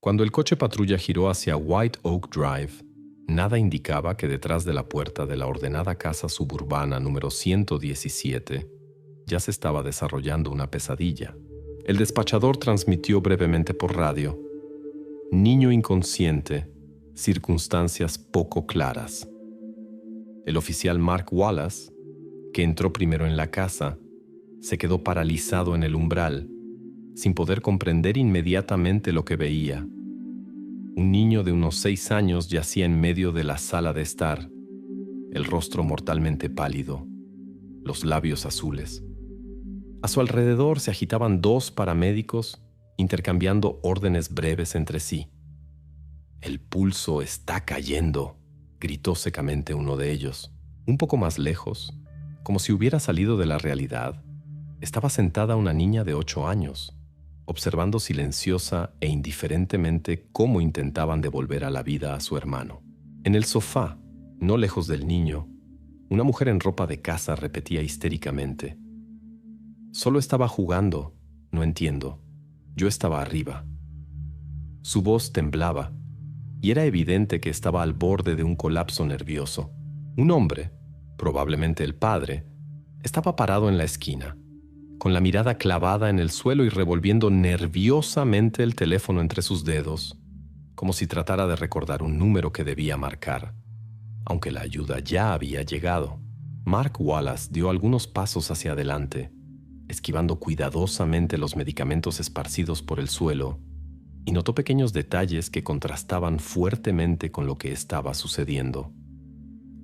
Cuando el coche patrulla giró hacia White Oak Drive, nada indicaba que detrás de la puerta de la ordenada casa suburbana número 117 ya se estaba desarrollando una pesadilla. El despachador transmitió brevemente por radio: niño inconsciente, circunstancias poco claras. El oficial Mark Wallace, que entró primero en la casa, se quedó paralizado en el umbral, sin poder comprender inmediatamente lo que veía. Un niño de unos 6 años yacía en medio de la sala de estar, el rostro mortalmente pálido, los labios azules. A su alrededor se agitaban 2 paramédicos intercambiando órdenes breves entre sí. «El pulso está cayendo», gritó secamente uno de ellos. Un poco más lejos, como si hubiera salido de la realidad, estaba sentada una niña de 8 años, observando silenciosa e indiferentemente cómo intentaban devolver a la vida a su hermano. En el sofá, no lejos del niño, una mujer en ropa de casa repetía histéricamente: «Solo estaba jugando, no entiendo. Yo estaba arriba». Su voz temblaba, y era evidente que estaba al borde de un colapso nervioso. Un hombre, probablemente el padre, estaba parado en la esquina, con la mirada clavada en el suelo y revolviendo nerviosamente el teléfono entre sus dedos, como si tratara de recordar un número que debía marcar, aunque la ayuda ya había llegado. Mark Wallace dio algunos pasos hacia adelante, esquivando cuidadosamente los medicamentos esparcidos por el suelo, y notó pequeños detalles que contrastaban fuertemente con lo que estaba sucediendo.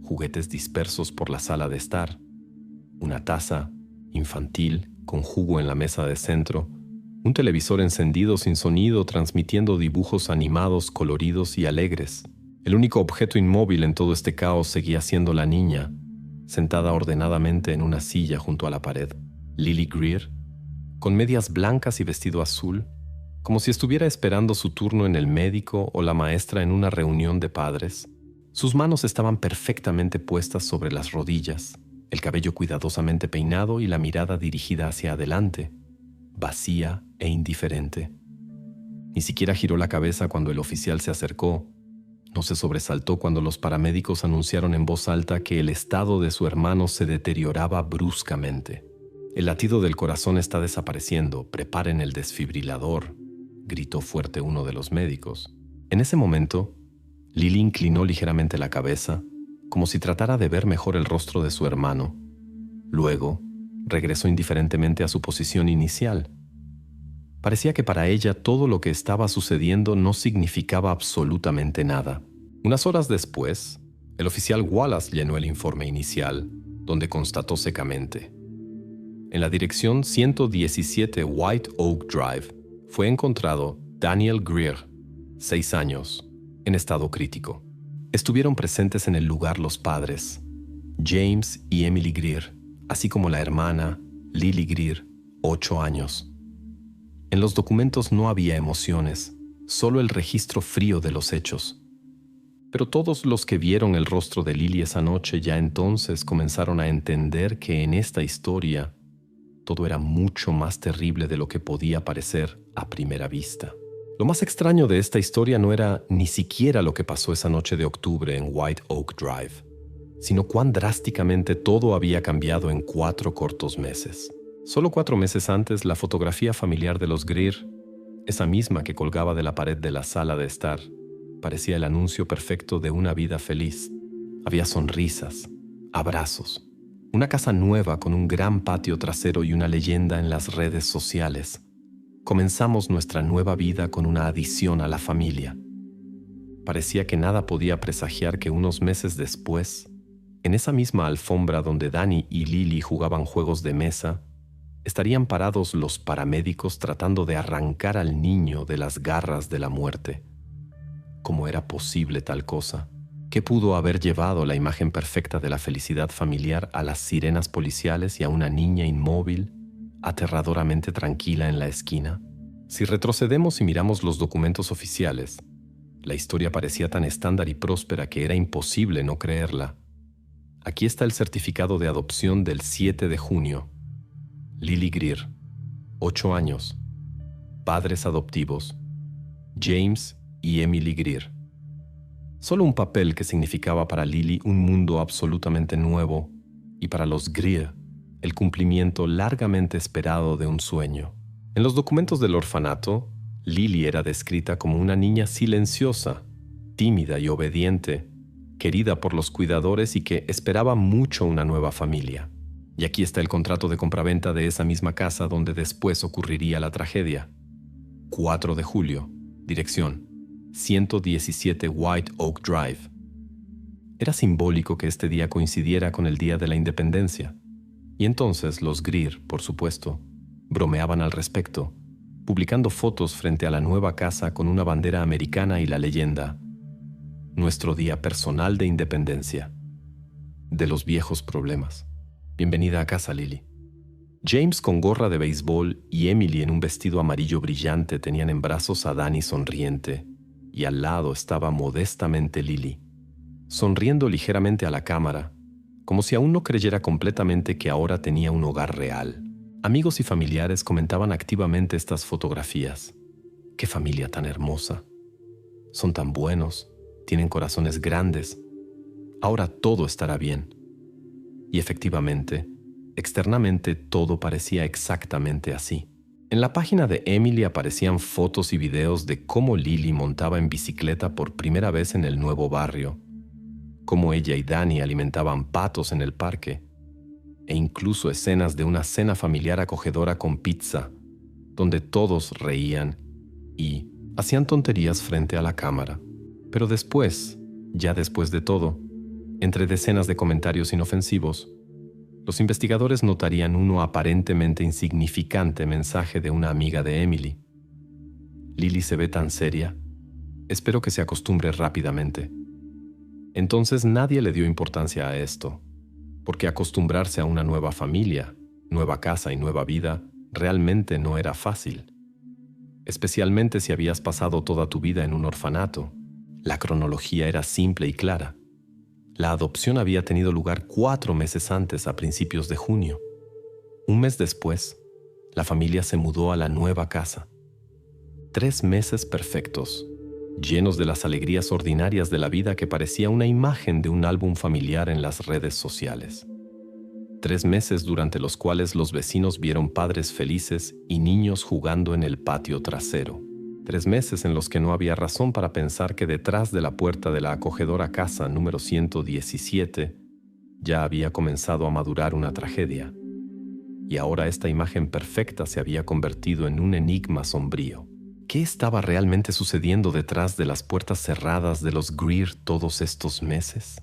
Juguetes dispersos por la sala de estar, una taza infantil con jugo en la mesa de centro, un televisor encendido sin sonido transmitiendo dibujos animados coloridos y alegres. El único objeto inmóvil en todo este caos seguía siendo la niña, sentada ordenadamente en una silla junto a la pared. Lily Greer, con medias blancas y vestido azul, como si estuviera esperando su turno en el médico o la maestra en una reunión de padres. Sus manos estaban perfectamente puestas sobre las rodillas, el cabello cuidadosamente peinado y la mirada dirigida hacia adelante, vacía e indiferente. Ni siquiera giró la cabeza cuando el oficial se acercó. No se sobresaltó cuando los paramédicos anunciaron en voz alta que el estado de su hermano se deterioraba bruscamente. «El latido del corazón está desapareciendo. Preparen el desfibrilador», gritó fuerte uno de los médicos. En ese momento, Lily inclinó ligeramente la cabeza, como si tratara de ver mejor el rostro de su hermano. Luego, regresó indiferentemente a su posición inicial. Parecía que para ella todo lo que estaba sucediendo no significaba absolutamente nada. Unas horas después, el oficial Wallace llenó el informe inicial, donde constató secamente: en la dirección 117 White Oak Drive fue encontrado Daniel Greer, 6 años, en estado crítico. Estuvieron presentes en el lugar los padres, James y Emily Greer, así como la hermana, Lily Greer, 8 años. En los documentos no había emociones, solo el registro frío de los hechos. Pero todos los que vieron el rostro de Lily esa noche ya entonces comenzaron a entender que en esta historia todo era mucho más terrible de lo que podía parecer a primera vista. Lo más extraño de esta historia no era ni siquiera lo que pasó esa noche de octubre en White Oak Drive, sino cuán drásticamente todo había cambiado en 4 cortos meses. Solo 4 meses antes, la fotografía familiar de los Greer, esa misma que colgaba de la pared de la sala de estar, parecía el anuncio perfecto de una vida feliz. Había sonrisas, abrazos, una casa nueva con un gran patio trasero y una leyenda en las redes sociales. Comenzamos nuestra nueva vida con una adición a la familia. Parecía que nada podía presagiar que unos meses después, en esa misma alfombra donde Danny y Lily jugaban juegos de mesa, estarían parados los paramédicos tratando de arrancar al niño de las garras de la muerte. ¿Cómo era posible tal cosa? ¿Qué pudo haber llevado la imagen perfecta de la felicidad familiar a las sirenas policiales y a una niña inmóvil, aterradoramente tranquila en la esquina? Si retrocedemos y miramos los documentos oficiales, la historia parecía tan estándar y próspera que era imposible no creerla. Aquí está el certificado de adopción del 7 de junio. Lily Greer, 8 años, padres adoptivos, James y Emily Greer. Solo un papel que significaba para Lily un mundo absolutamente nuevo y para los Greer el cumplimiento largamente esperado de un sueño. En los documentos del orfanato, Lily era descrita como una niña silenciosa, tímida y obediente, querida por los cuidadores y que esperaba mucho una nueva familia. Y aquí está el contrato de compraventa de esa misma casa donde después ocurriría la tragedia. 4 de julio, dirección 117 White Oak Drive. Era simbólico que este día coincidiera con el Día de la Independencia. Y entonces los Greer, por supuesto, bromeaban al respecto, publicando fotos frente a la nueva casa con una bandera americana y la leyenda: nuestro día personal de independencia. De los viejos problemas. Bienvenida a casa, Lily. James con gorra de béisbol y Emily en un vestido amarillo brillante tenían en brazos a Danny sonriente, y al lado estaba modestamente Lily, sonriendo ligeramente a la cámara, como si aún no creyera completamente que ahora tenía un hogar real. Amigos y familiares comentaban activamente estas fotografías. ¡Qué familia tan hermosa! Son tan buenos, tienen corazones grandes. Ahora todo estará bien. Y efectivamente, externamente todo parecía exactamente así. En la página de Emily aparecían fotos y videos de cómo Lily montaba en bicicleta por primera vez en el nuevo barrio, cómo ella y Danny alimentaban patos en el parque, e incluso escenas de una cena familiar acogedora con pizza, donde todos reían y hacían tonterías frente a la cámara. Pero después, ya después de todo, entre decenas de comentarios inofensivos, los investigadores notarían uno aparentemente insignificante mensaje de una amiga de Emily. Lily se ve tan seria. Espero que se acostumbre rápidamente. Entonces nadie le dio importancia a esto, porque acostumbrarse a una nueva familia, nueva casa y nueva vida realmente no era fácil. Especialmente si habías pasado toda tu vida en un orfanato. La cronología era simple y clara. La adopción había tenido lugar 4 meses antes, a principios de junio. Un mes después, la familia se mudó a la nueva casa. 3 meses perfectos, llenos de las alegrías ordinarias de la vida que parecía una imagen de un álbum familiar en las redes sociales. 3 meses durante los cuales los vecinos vieron padres felices y niños jugando en el patio trasero. 3 meses en los que no había razón para pensar que detrás de la puerta de la acogedora casa número 117 ya había comenzado a madurar una tragedia. Y ahora esta imagen perfecta se había convertido en un enigma sombrío. ¿Qué estaba realmente sucediendo detrás de las puertas cerradas de los Greer todos estos meses?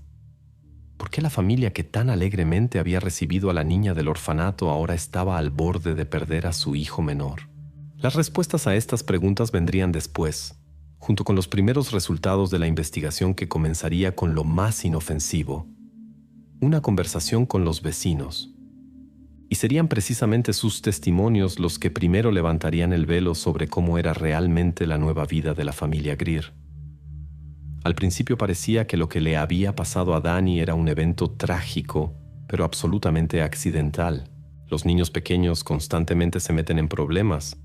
¿Por qué la familia que tan alegremente había recibido a la niña del orfanato ahora estaba al borde de perder a su hijo menor? Las respuestas a estas preguntas vendrían después, junto con los primeros resultados de la investigación que comenzaría con lo más inofensivo: una conversación con los vecinos. Y serían precisamente sus testimonios los que primero levantarían el velo sobre cómo era realmente la nueva vida de la familia Greer. Al principio parecía que lo que le había pasado a Danny era un evento trágico, pero absolutamente accidental. Los niños pequeños constantemente se meten en problemas,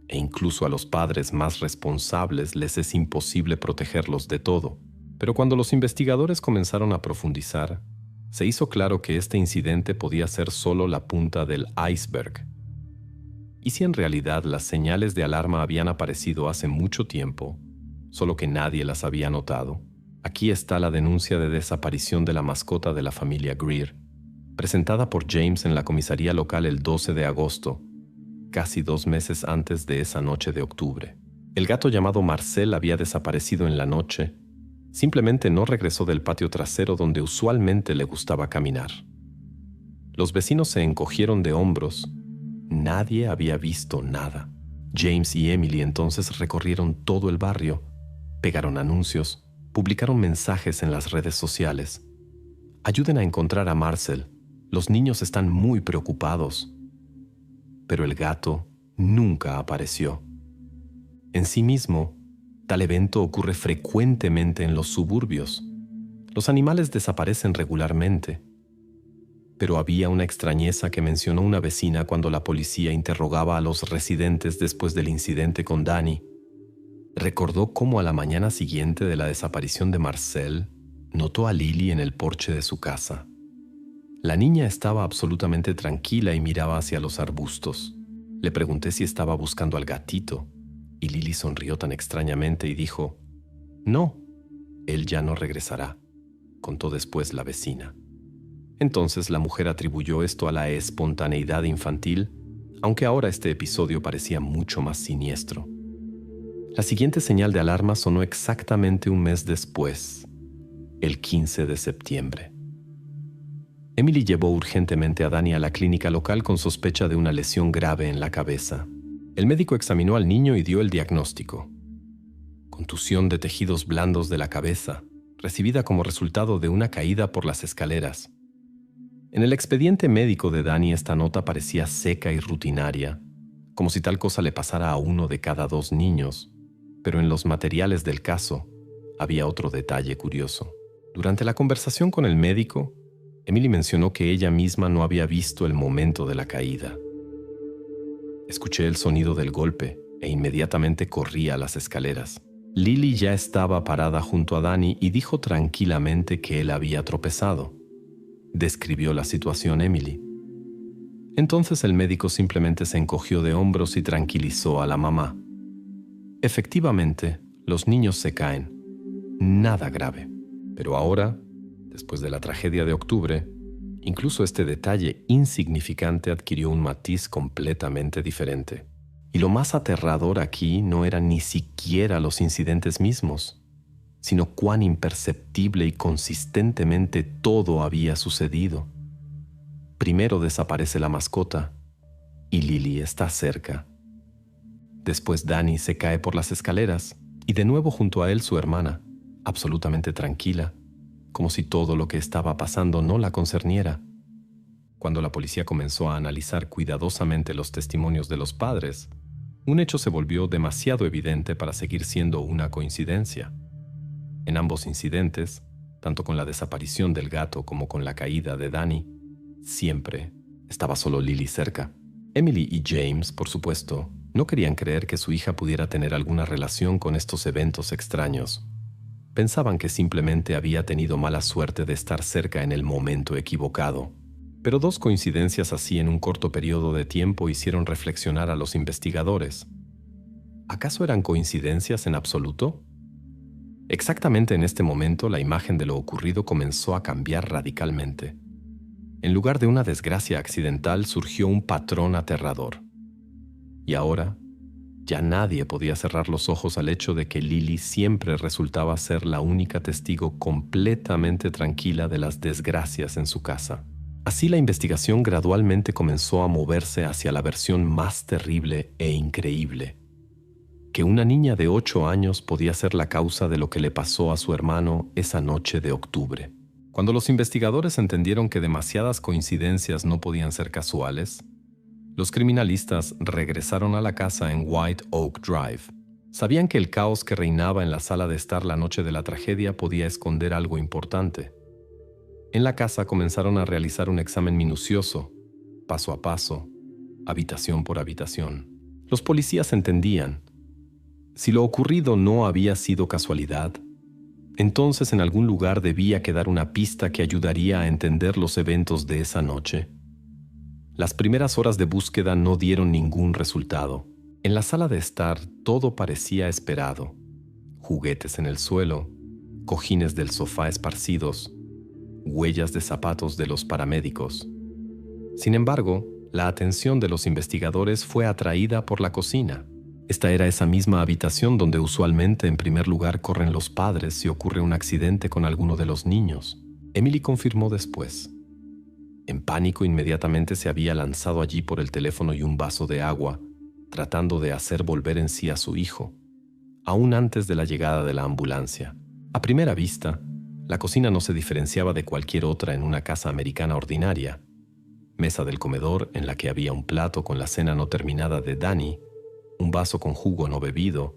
e incluso a los padres más responsables les es imposible protegerlos de todo. Pero cuando los investigadores comenzaron a profundizar, se hizo claro que este incidente podía ser solo la punta del iceberg. Y si en realidad las señales de alarma habían aparecido hace mucho tiempo, solo que nadie las había notado, aquí está la denuncia de desaparición de la mascota de la familia Greer, presentada por James en la comisaría local el 12 de agosto, casi 2 meses antes de esa noche de octubre. El gato llamado Marcel había desaparecido en la noche. Simplemente no regresó del patio trasero donde usualmente le gustaba caminar. Los vecinos se encogieron de hombros. Nadie había visto nada. James y Emily entonces recorrieron todo el barrio, pegaron anuncios, publicaron mensajes en las redes sociales. Ayuden a encontrar a Marcel. Los niños están muy preocupados. Pero el gato nunca apareció. En sí mismo, tal evento ocurre frecuentemente en los suburbios. Los animales desaparecen regularmente. Pero había una extrañeza que mencionó una vecina cuando la policía interrogaba a los residentes después del incidente con Danny. Recordó cómo a la mañana siguiente de la desaparición de Marcel, notó a Lily en el porche de su casa. La niña estaba absolutamente tranquila y miraba hacia los arbustos. Le pregunté si estaba buscando al gatito, y Lily sonrió tan extrañamente y dijo: «No, él ya no regresará», contó después la vecina. Entonces la mujer atribuyó esto a la espontaneidad infantil, aunque ahora este episodio parecía mucho más siniestro. La siguiente señal de alarma sonó exactamente un mes después, el 15 de septiembre. Emily llevó urgentemente a Danny a la clínica local con sospecha de una lesión grave en la cabeza. El médico examinó al niño y dio el diagnóstico: contusión de tejidos blandos de la cabeza, recibida como resultado de una caída por las escaleras. En el expediente médico de Danny esta nota parecía seca y rutinaria, como si tal cosa le pasara a 1 de cada 2 niños, pero en los materiales del caso había otro detalle curioso. Durante la conversación con el médico, Emily mencionó que ella misma no había visto el momento de la caída. Escuché el sonido del golpe e inmediatamente corrí a las escaleras. Lily ya estaba parada junto a Danny y dijo tranquilamente que él había tropezado. Describió la situación Emily. Entonces el médico simplemente se encogió de hombros y tranquilizó a la mamá. Efectivamente, los niños se caen. Nada grave. Pero ahora, después de la tragedia de octubre, incluso este detalle insignificante adquirió un matiz completamente diferente. Y lo más aterrador aquí no eran ni siquiera los incidentes mismos, sino cuán imperceptible y consistentemente todo había sucedido. Primero desaparece la mascota y Lily está cerca. Después Danny se cae por las escaleras y de nuevo junto a él su hermana, absolutamente tranquila, como si todo lo que estaba pasando no la concerniera. Cuando la policía comenzó a analizar cuidadosamente los testimonios de los padres, un hecho se volvió demasiado evidente para seguir siendo una coincidencia. En ambos incidentes, tanto con la desaparición del gato como con la caída de Danny, siempre estaba solo Lily cerca. Emily y James, por supuesto, no querían creer que su hija pudiera tener alguna relación con estos eventos extraños. Pensaban que simplemente había tenido mala suerte de estar cerca en el momento equivocado. Pero 2 coincidencias así en un corto periodo de tiempo hicieron reflexionar a los investigadores. ¿Acaso eran coincidencias en absoluto? Exactamente en este momento, la imagen de lo ocurrido comenzó a cambiar radicalmente. En lugar de una desgracia accidental, surgió un patrón aterrador. Y ahora, ya nadie podía cerrar los ojos al hecho de que Lily siempre resultaba ser la única testigo completamente tranquila de las desgracias en su casa. Así la investigación gradualmente comenzó a moverse hacia la versión más terrible e increíble: que una niña de 8 años podía ser la causa de lo que le pasó a su hermano esa noche de octubre. Cuando los investigadores entendieron que demasiadas coincidencias no podían ser casuales, los criminalistas regresaron a la casa en White Oak Drive. Sabían que el caos que reinaba en la sala de estar la noche de la tragedia podía esconder algo importante. En la casa comenzaron a realizar un examen minucioso, paso a paso, habitación por habitación. Los policías entendían: si lo ocurrido no había sido casualidad, entonces en algún lugar debía quedar una pista que ayudaría a entender los eventos de esa noche. Las primeras horas de búsqueda no dieron ningún resultado. En la sala de estar todo parecía esperado: juguetes en el suelo, cojines del sofá esparcidos, huellas de zapatos de los paramédicos. Sin embargo, la atención de los investigadores fue atraída por la cocina. Esta era esa misma habitación donde usualmente en primer lugar corren los padres si ocurre un accidente con alguno de los niños. Emily confirmó después. En pánico, inmediatamente se había lanzado allí por el teléfono y un vaso de agua, tratando de hacer volver en sí a su hijo, aún antes de la llegada de la ambulancia. A primera vista, la cocina no se diferenciaba de cualquier otra en una casa americana ordinaria. Mesa del comedor en la que había un plato con la cena no terminada de Danny, un vaso con jugo no bebido,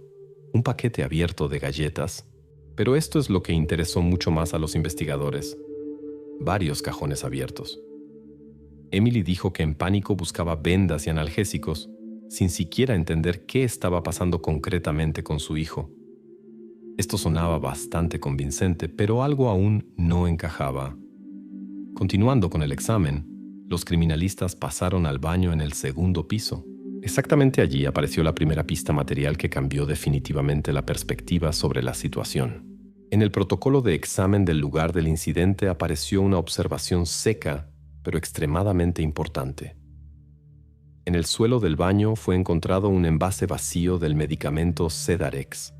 un paquete abierto de galletas. Pero esto es lo que interesó mucho más a los investigadores: varios cajones abiertos. Emily dijo que en pánico buscaba vendas y analgésicos, sin siquiera entender qué estaba pasando concretamente con su hijo. Esto sonaba bastante convincente, pero algo aún no encajaba. Continuando con el examen, los criminalistas pasaron al baño en el segundo piso. Exactamente allí apareció la primera pista material que cambió definitivamente la perspectiva sobre la situación. En el protocolo de examen del lugar del incidente apareció una observación seca, pero extremadamente importante. En el suelo del baño fue encontrado un envase vacío del medicamento Sedarex.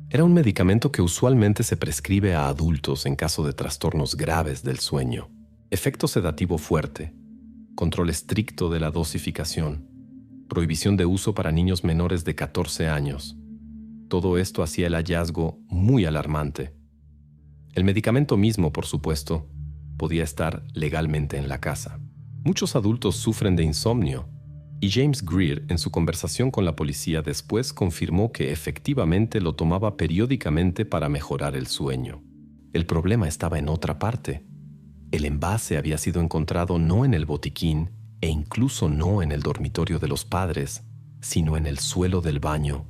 Era un medicamento que usualmente se prescribe a adultos en caso de trastornos graves del sueño. Efecto sedativo fuerte, control estricto de la dosificación, prohibición de uso para niños menores de 14 años. Todo esto hacía el hallazgo muy alarmante. El medicamento mismo, por supuesto, podía estar legalmente en la casa. Muchos adultos sufren de insomnio, y James Greer, en su conversación con la policía después, confirmó que efectivamente lo tomaba periódicamente para mejorar el sueño. El problema estaba en otra parte. El envase había sido encontrado no en el botiquín e incluso no en el dormitorio de los padres, sino en el suelo del baño,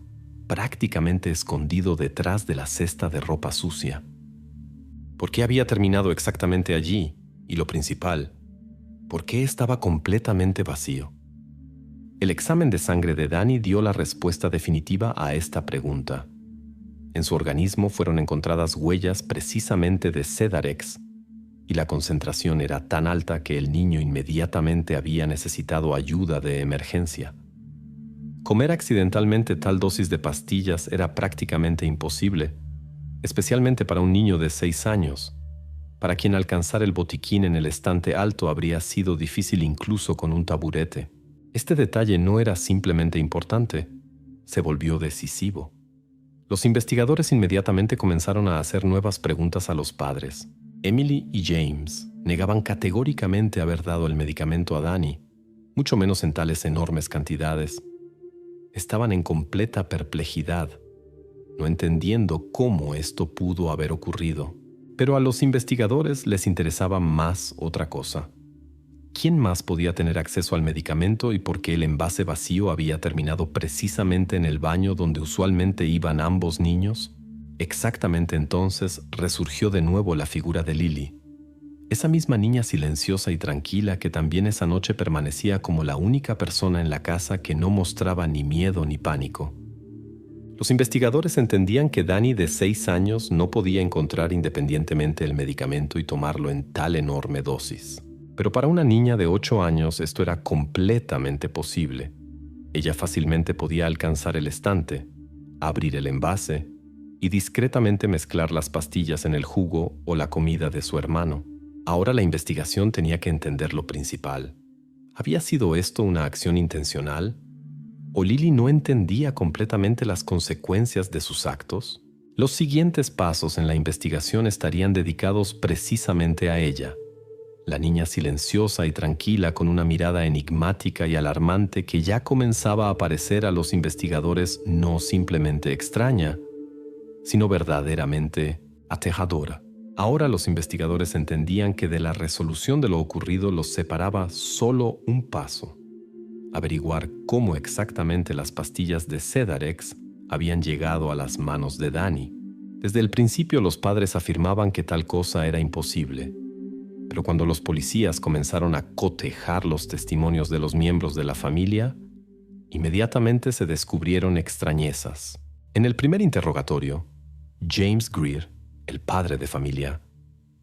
prácticamente escondido detrás de la cesta de ropa sucia. ¿Por qué había terminado exactamente allí? Y lo principal, ¿por qué estaba completamente vacío? El examen de sangre de Danny dio la respuesta definitiva a esta pregunta. En su organismo fueron encontradas huellas precisamente de Sedarex, y la concentración era tan alta que el niño inmediatamente había necesitado ayuda de emergencia. Comer accidentalmente tal dosis de pastillas era prácticamente imposible, especialmente para un niño de 6 años, para quien alcanzar el botiquín en el estante alto habría sido difícil incluso con un taburete. Este detalle no era simplemente importante, se volvió decisivo. Los investigadores inmediatamente comenzaron a hacer nuevas preguntas a los padres. Emily y James negaban categóricamente haber dado el medicamento a Danny, mucho menos en tales enormes cantidades. Estaban en completa perplejidad, no entendiendo cómo esto pudo haber ocurrido. Pero a los investigadores les interesaba más otra cosa. ¿Quién más podía tener acceso al medicamento y por qué el envase vacío había terminado precisamente en el baño donde usualmente iban ambos niños? Exactamente entonces resurgió de nuevo la figura de Lily, esa misma niña silenciosa y tranquila que también esa noche permanecía como la única persona en la casa que no mostraba ni miedo ni pánico. Los investigadores entendían que Danny, de 6 años, no podía encontrar independientemente el medicamento y tomarlo en tal enorme dosis. Pero para una niña de 8 años esto era completamente posible. Ella fácilmente podía alcanzar el estante, abrir el envase y discretamente mezclar las pastillas en el jugo o la comida de su hermano. Ahora la investigación tenía que entender lo principal. ¿Había sido esto una acción intencional? ¿O Lily no entendía completamente las consecuencias de sus actos? Los siguientes pasos en la investigación estarían dedicados precisamente a ella. La niña silenciosa y tranquila con una mirada enigmática y alarmante que ya comenzaba a parecer a los investigadores no simplemente extraña, sino verdaderamente aterradora. Ahora los investigadores entendían que de la resolución de lo ocurrido los separaba solo un paso: averiguar cómo exactamente las pastillas de Sedarex habían llegado a las manos de Danny. Desde el principio los padres afirmaban que tal cosa era imposible, pero cuando los policías comenzaron a cotejar los testimonios de los miembros de la familia, inmediatamente se descubrieron extrañezas. En el primer interrogatorio, James Greer, el padre de familia,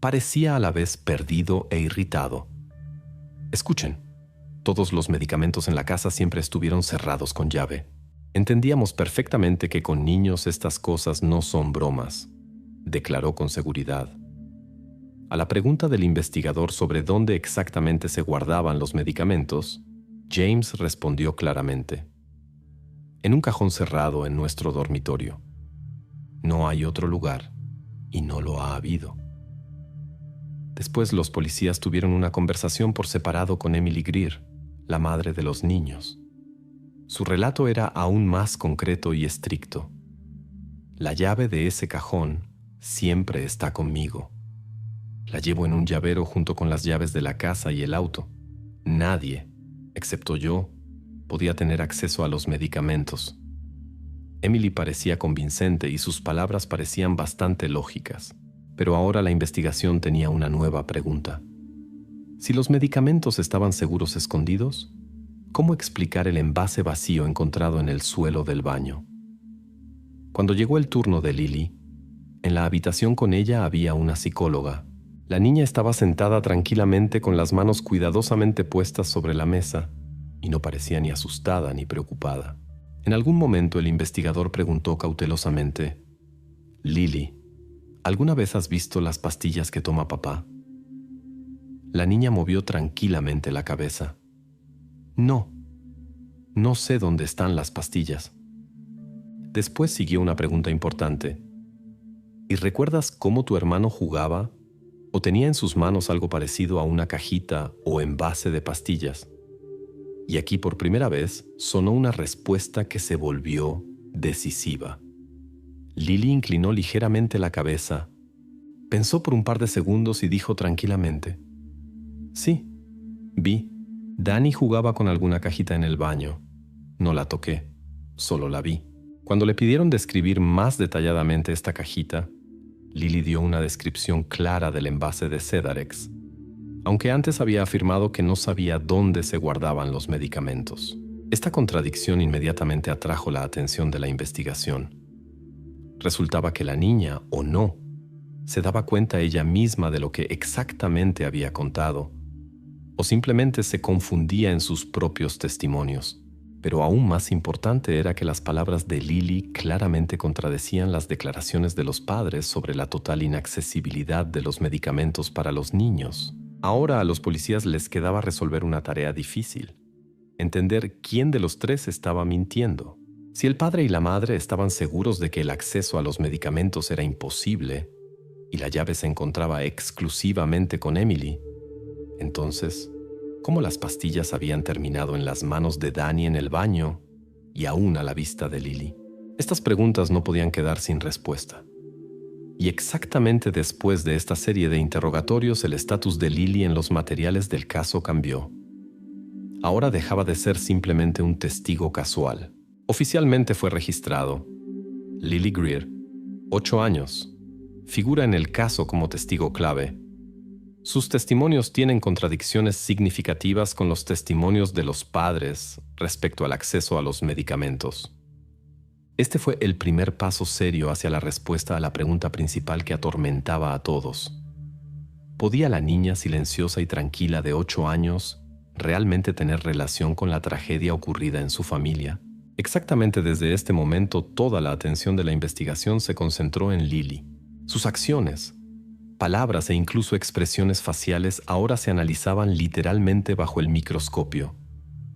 parecía a la vez perdido e irritado. Escuchen, todos los medicamentos en la casa siempre estuvieron cerrados con llave. Entendíamos perfectamente que con niños estas cosas no son bromas, declaró con seguridad. A la pregunta del investigador sobre dónde exactamente se guardaban los medicamentos, James respondió claramente: en un cajón cerrado en nuestro dormitorio. No hay otro lugar, y no lo ha habido. Después los policías tuvieron una conversación por separado con Emily Greer, la madre de los niños. Su relato era aún más concreto y estricto. La llave de ese cajón siempre está conmigo. La llevo en un llavero junto con las llaves de la casa y el auto. Nadie, excepto yo, podía tener acceso a los medicamentos. Emily parecía convincente y sus palabras parecían bastante lógicas, pero ahora la investigación tenía una nueva pregunta. Si los medicamentos estaban seguros escondidos, ¿cómo explicar el envase vacío encontrado en el suelo del baño? Cuando llegó el turno de Lily, en la habitación con ella había una psicóloga. La niña estaba sentada tranquilamente con las manos cuidadosamente puestas sobre la mesa y no parecía ni asustada ni preocupada. En algún momento el investigador preguntó cautelosamente: «Lily, ¿alguna vez has visto las pastillas que toma papá?» La niña movió tranquilamente la cabeza. «No, no sé dónde están las pastillas». Después siguió una pregunta importante. ¿Y recuerdas cómo tu hermano jugaba o tenía en sus manos algo parecido a una cajita o envase de pastillas? Y aquí por primera vez sonó una respuesta que se volvió decisiva. Lily inclinó ligeramente la cabeza, pensó por un par de segundos y dijo tranquilamente: «Sí, vi. Danny jugaba con alguna cajita en el baño. No la toqué, solo la vi». Cuando le pidieron describir más detalladamente esta cajita, Lily dio una descripción clara del envase de Sedarex, aunque antes había afirmado que no sabía dónde se guardaban los medicamentos. Esta contradicción inmediatamente atrajo la atención de la investigación. Resultaba que la niña, o no, se daba cuenta ella misma de lo que exactamente había contado, o simplemente se confundía en sus propios testimonios. Pero aún más importante era que las palabras de Lily claramente contradecían las declaraciones de los padres sobre la total inaccesibilidad de los medicamentos para los niños. Ahora a los policías les quedaba resolver una tarea difícil: entender quién de los tres estaba mintiendo. Si el padre y la madre estaban seguros de que el acceso a los medicamentos era imposible y la llave se encontraba exclusivamente con Emily, entonces, ¿cómo las pastillas habían terminado en las manos de Danny en el baño y aún a la vista de Lily? Estas preguntas no podían quedar sin respuesta. Y exactamente después de esta serie de interrogatorios, el estatus de Lily en los materiales del caso cambió. Ahora dejaba de ser simplemente un testigo casual. Oficialmente fue registrado. Lily Greer, 8 años, figura en el caso como testigo clave. Sus testimonios tienen contradicciones significativas con los testimonios de los padres respecto al acceso a los medicamentos. Este fue el primer paso serio hacia la respuesta a la pregunta principal que atormentaba a todos. ¿Podía la niña silenciosa y tranquila de 8 años realmente tener relación con la tragedia ocurrida en su familia? Exactamente desde este momento, toda la atención de la investigación se concentró en Lily. Sus acciones, palabras e incluso expresiones faciales ahora se analizaban literalmente bajo el microscopio,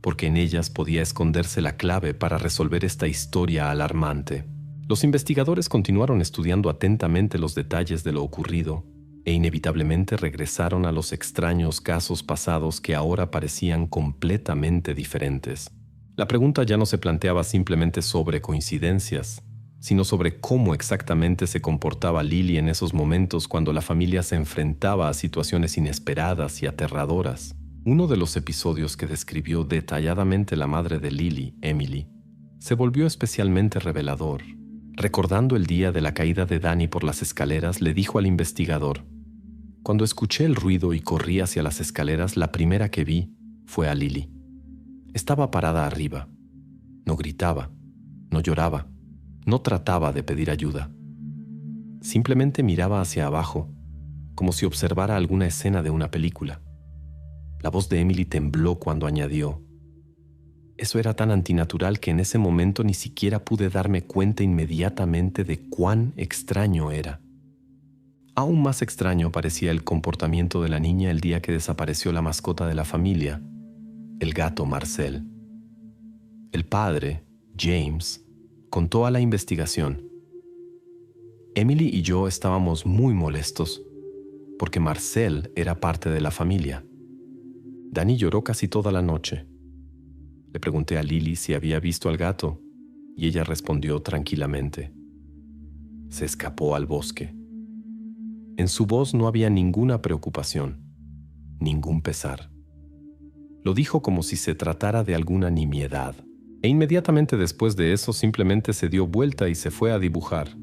porque en ellas podía esconderse la clave para resolver esta historia alarmante. Los investigadores continuaron estudiando atentamente los detalles de lo ocurrido e inevitablemente regresaron a los extraños casos pasados que ahora parecían completamente diferentes. La pregunta ya no se planteaba simplemente sobre coincidencias, sino sobre cómo exactamente se comportaba Lily en esos momentos cuando la familia se enfrentaba a situaciones inesperadas y aterradoras. Uno de los episodios que describió detalladamente la madre de Lily, Emily, se volvió especialmente revelador. Recordando el día de la caída de Danny por las escaleras, le dijo al investigador: «Cuando escuché el ruido y corrí hacia las escaleras, la primera que vi fue a Lily. Estaba parada arriba. No gritaba, no lloraba, no trataba de pedir ayuda. Simplemente miraba hacia abajo, como si observara alguna escena de una película». La voz de Emily tembló cuando añadió: «Eso era tan antinatural que en ese momento ni siquiera pude darme cuenta inmediatamente de cuán extraño era». Aún más extraño parecía el comportamiento de la niña el día que desapareció la mascota de la familia, el gato Marcel. El padre, James, contó a la investigación: «Emily y yo estábamos muy molestos porque Marcel era parte de la familia. Danny lloró casi toda la noche. Le pregunté a Lily si había visto al gato y ella respondió tranquilamente: «Se escapó al bosque». En su voz no había ninguna preocupación, ningún pesar. Lo dijo como si se tratara de alguna nimiedad. E inmediatamente después de eso simplemente se dio vuelta y se fue a dibujar.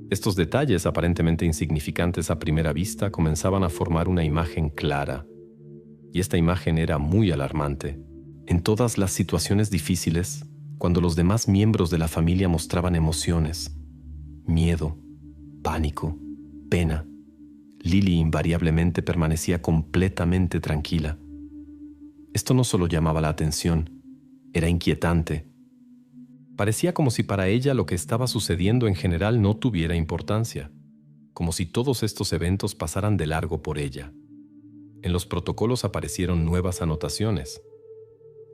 Estos detalles, aparentemente insignificantes a primera vista, comenzaban a formar una imagen clara. Y esta imagen era muy alarmante. En todas las situaciones difíciles, cuando los demás miembros de la familia mostraban emociones, miedo, pánico, pena, Lily invariablemente permanecía completamente tranquila. Esto no solo llamaba la atención, era inquietante. Parecía como si para ella lo que estaba sucediendo en general no tuviera importancia, como si todos estos eventos pasaran de largo por ella. En los protocolos aparecieron nuevas anotaciones.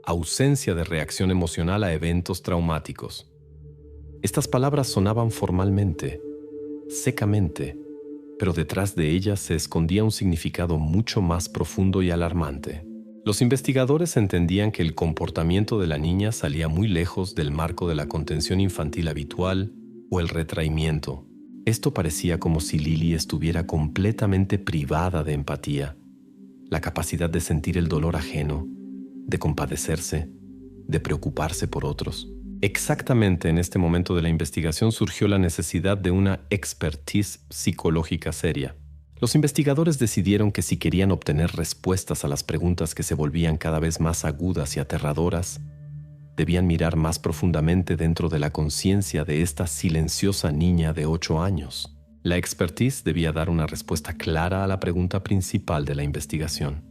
Ausencia de reacción emocional a eventos traumáticos. Estas palabras sonaban formalmente, secamente, pero detrás de ellas se escondía un significado mucho más profundo y alarmante. Los investigadores entendían que el comportamiento de la niña salía muy lejos del marco de la contención infantil habitual o el retraimiento. Esto parecía como si Lily estuviera completamente privada de empatía, la capacidad de sentir el dolor ajeno, de compadecerse, de preocuparse por otros. Exactamente en este momento de la investigación surgió la necesidad de una expertise psicológica seria. Los investigadores decidieron que si querían obtener respuestas a las preguntas que se volvían cada vez más agudas y aterradoras, debían mirar más profundamente dentro de la conciencia de esta silenciosa niña de 8 años. La expertise debía dar una respuesta clara a la pregunta principal de la investigación.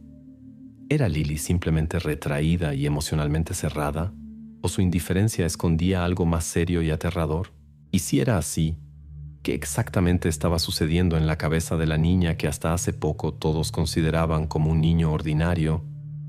¿Era Lily simplemente retraída y emocionalmente cerrada? ¿O su indiferencia escondía algo más serio y aterrador? Y si era así, ¿qué exactamente estaba sucediendo en la cabeza de la niña que hasta hace poco todos consideraban como un niño ordinario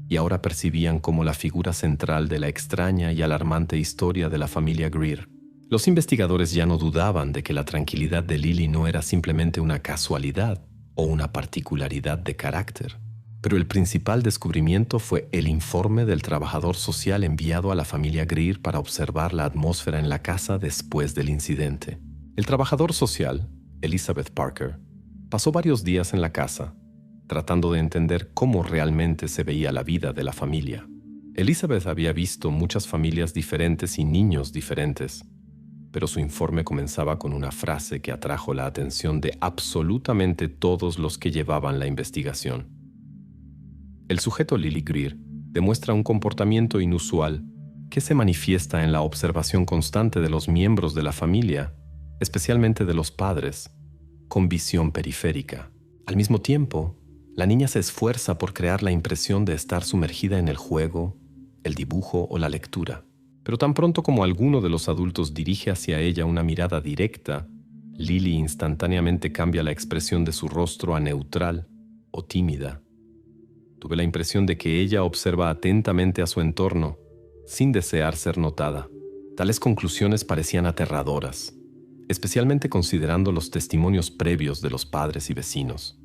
y ahora percibían como la figura central de la extraña y alarmante historia de la familia Greer? Los investigadores ya no dudaban de que la tranquilidad de Lily no era simplemente una casualidad o una particularidad de carácter. Pero el principal descubrimiento fue el informe del trabajador social enviado a la familia Greer para observar la atmósfera en la casa después del incidente. El trabajador social, Elizabeth Parker, pasó varios días en la casa, tratando de entender cómo realmente se veía la vida de la familia. Elizabeth había visto muchas familias diferentes y niños diferentes, pero su informe comenzaba con una frase que atrajo la atención de absolutamente todos los que llevaban la investigación. El sujeto Lily Greer demuestra un comportamiento inusual que se manifiesta en la observación constante de los miembros de la familia, especialmente de los padres, con visión periférica. Al mismo tiempo, la niña se esfuerza por crear la impresión de estar sumergida en el juego, el dibujo o la lectura. Pero tan pronto como alguno de los adultos dirige hacia ella una mirada directa, Lily instantáneamente cambia la expresión de su rostro a neutral o tímida. Tuve la impresión de que ella observa atentamente a su entorno, sin desear ser notada. Tales conclusiones parecían aterradoras, especialmente considerando los testimonios previos de los padres y vecinos.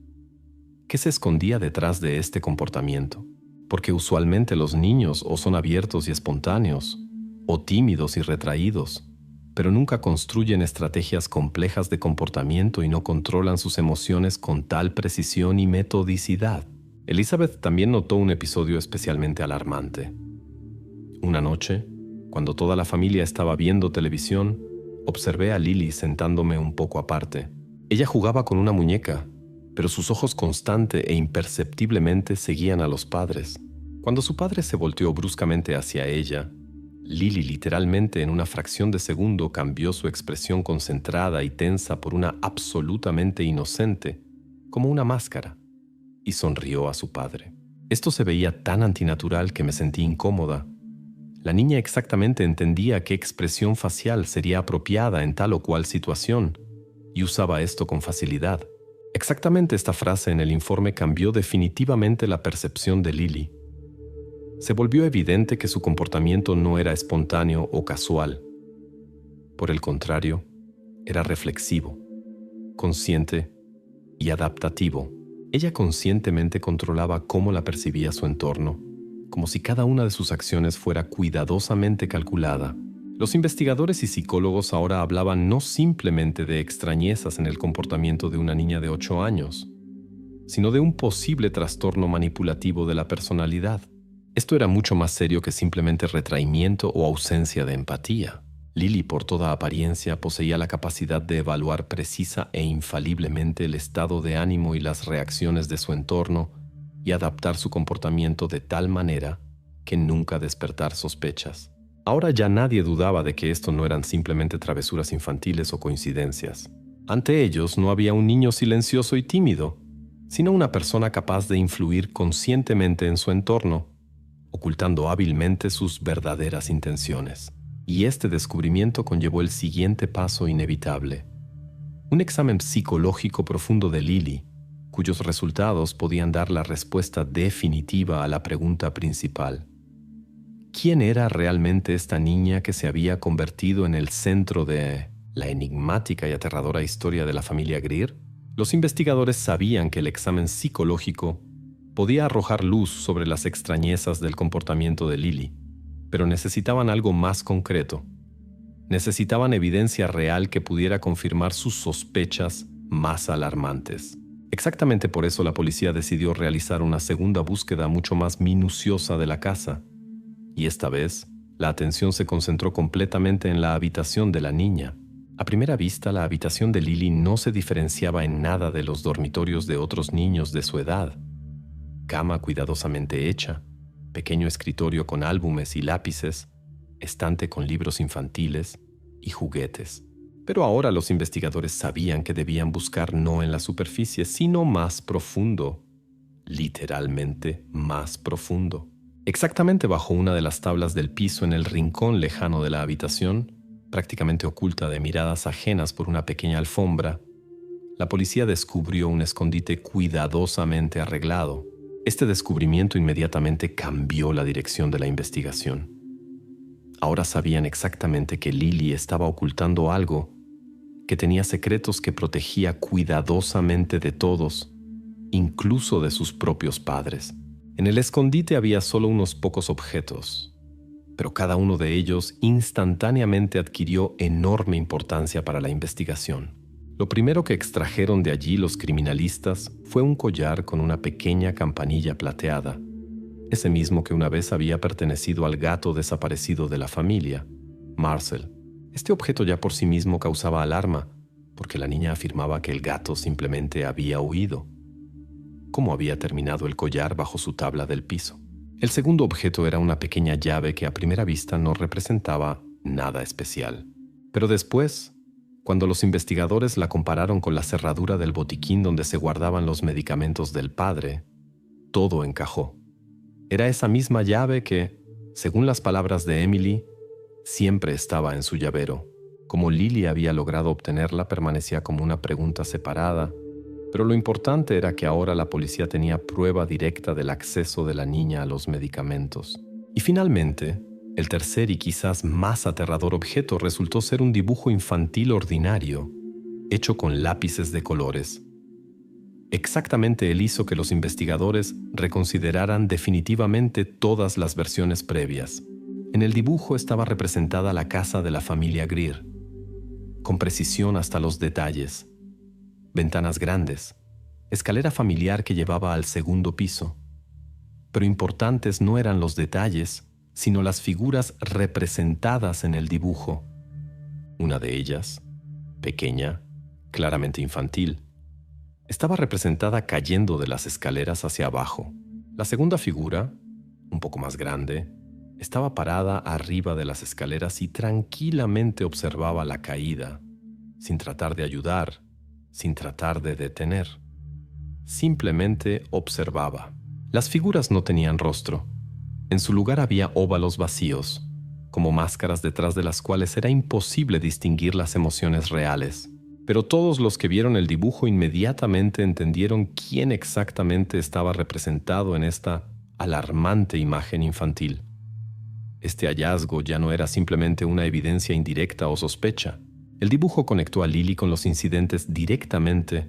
¿Qué se escondía detrás de este comportamiento? Porque usualmente los niños o son abiertos y espontáneos, o tímidos y retraídos, pero nunca construyen estrategias complejas de comportamiento y no controlan sus emociones con tal precisión y metodicidad. Elizabeth también notó un episodio especialmente alarmante. Una noche, cuando toda la familia estaba viendo televisión, observé a Lily sentándome un poco aparte. Ella jugaba con una muñeca, pero sus ojos constante e imperceptiblemente seguían a los padres. Cuando su padre se volteó bruscamente hacia ella, Lily literalmente en una fracción de segundo cambió su expresión concentrada y tensa por una absolutamente inocente, como una máscara, y sonrió a su padre. Esto se veía tan antinatural que me sentí incómoda. La niña exactamente entendía qué expresión facial sería apropiada en tal o cual situación, y usaba esto con facilidad. Exactamente esta frase en el informe cambió definitivamente la percepción de Lily. Se volvió evidente que su comportamiento no era espontáneo o casual. Por el contrario, era reflexivo, consciente y adaptativo. Ella conscientemente controlaba cómo la percibía su entorno, como si cada una de sus acciones fuera cuidadosamente calculada. Los investigadores y psicólogos ahora hablaban no simplemente de extrañezas en el comportamiento de una niña de 8 años, sino de un posible trastorno manipulativo de la personalidad. Esto era mucho más serio que simplemente retraimiento o ausencia de empatía. Lily, por toda apariencia, poseía la capacidad de evaluar precisa e infaliblemente el estado de ánimo y las reacciones de su entorno y adaptar su comportamiento de tal manera que nunca despertar sospechas. Ahora ya nadie dudaba de que esto no eran simplemente travesuras infantiles o coincidencias. Ante ellos no había un niño silencioso y tímido, sino una persona capaz de influir conscientemente en su entorno, ocultando hábilmente sus verdaderas intenciones. Y este descubrimiento conllevó el siguiente paso inevitable: un examen psicológico profundo de Lily, cuyos resultados podían dar la respuesta definitiva a la pregunta principal. ¿Quién era realmente esta niña que se había convertido en el centro de la enigmática y aterradora historia de la familia Greer? Los investigadores sabían que el examen psicológico podía arrojar luz sobre las extrañezas del comportamiento de Lily, pero necesitaban algo más concreto. Necesitaban evidencia real que pudiera confirmar sus sospechas más alarmantes. Exactamente por eso la policía decidió realizar una segunda búsqueda mucho más minuciosa de la casa. Y esta vez, la atención se concentró completamente en la habitación de la niña. A primera vista, la habitación de Lily no se diferenciaba en nada de los dormitorios de otros niños de su edad. Cama cuidadosamente hecha, pequeño escritorio con álbumes y lápices, estante con libros infantiles y juguetes. Pero ahora los investigadores sabían que debían buscar no en la superficie, sino más profundo, literalmente más profundo. Exactamente bajo una de las tablas del piso en el rincón lejano de la habitación, prácticamente oculta de miradas ajenas por una pequeña alfombra, la policía descubrió un escondite cuidadosamente arreglado. Este descubrimiento inmediatamente cambió la dirección de la investigación. Ahora sabían exactamente que Lily estaba ocultando algo, que tenía secretos que protegía cuidadosamente de todos, incluso de sus propios padres. En el escondite había solo unos pocos objetos, pero cada uno de ellos instantáneamente adquirió enorme importancia para la investigación. Lo primero que extrajeron de allí los criminalistas fue un collar con una pequeña campanilla plateada, ese mismo que una vez había pertenecido al gato desaparecido de la familia, Marcel. Este objeto ya por sí mismo causaba alarma, porque la niña afirmaba que el gato simplemente había huido. ¿Cómo había terminado el collar bajo su tabla del piso? El segundo objeto era una pequeña llave que a primera vista no representaba nada especial. Pero después, cuando los investigadores la compararon con la cerradura del botiquín donde se guardaban los medicamentos del padre, todo encajó. Era esa misma llave que, según las palabras de Emily, siempre estaba en su llavero. Como Lily había logrado obtenerla, permanecía como una pregunta separada, pero lo importante era que ahora la policía tenía prueba directa del acceso de la niña a los medicamentos. Y finalmente, el tercer y quizás más aterrador objeto resultó ser un dibujo infantil ordinario, hecho con lápices de colores. Exactamente él hizo que los investigadores reconsideraran definitivamente todas las versiones previas. En el dibujo estaba representada la casa de la familia Greer, con precisión hasta los detalles. Ventanas grandes, escalera familiar que llevaba al segundo piso. Pero importantes no eran los detalles, sino las figuras representadas en el dibujo. Una de ellas, pequeña, claramente infantil, estaba representada cayendo de las escaleras hacia abajo. La segunda figura, un poco más grande, estaba parada arriba de las escaleras y tranquilamente observaba la caída, sin tratar de ayudar, sin tratar de detener. Simplemente observaba. Las figuras no tenían rostro. En su lugar había óvalos vacíos, como máscaras detrás de las cuales era imposible distinguir las emociones reales. Pero todos los que vieron el dibujo inmediatamente entendieron quién exactamente estaba representado en esta alarmante imagen infantil. Este hallazgo ya no era simplemente una evidencia indirecta o sospecha. El dibujo conectó a Lily con los incidentes directamente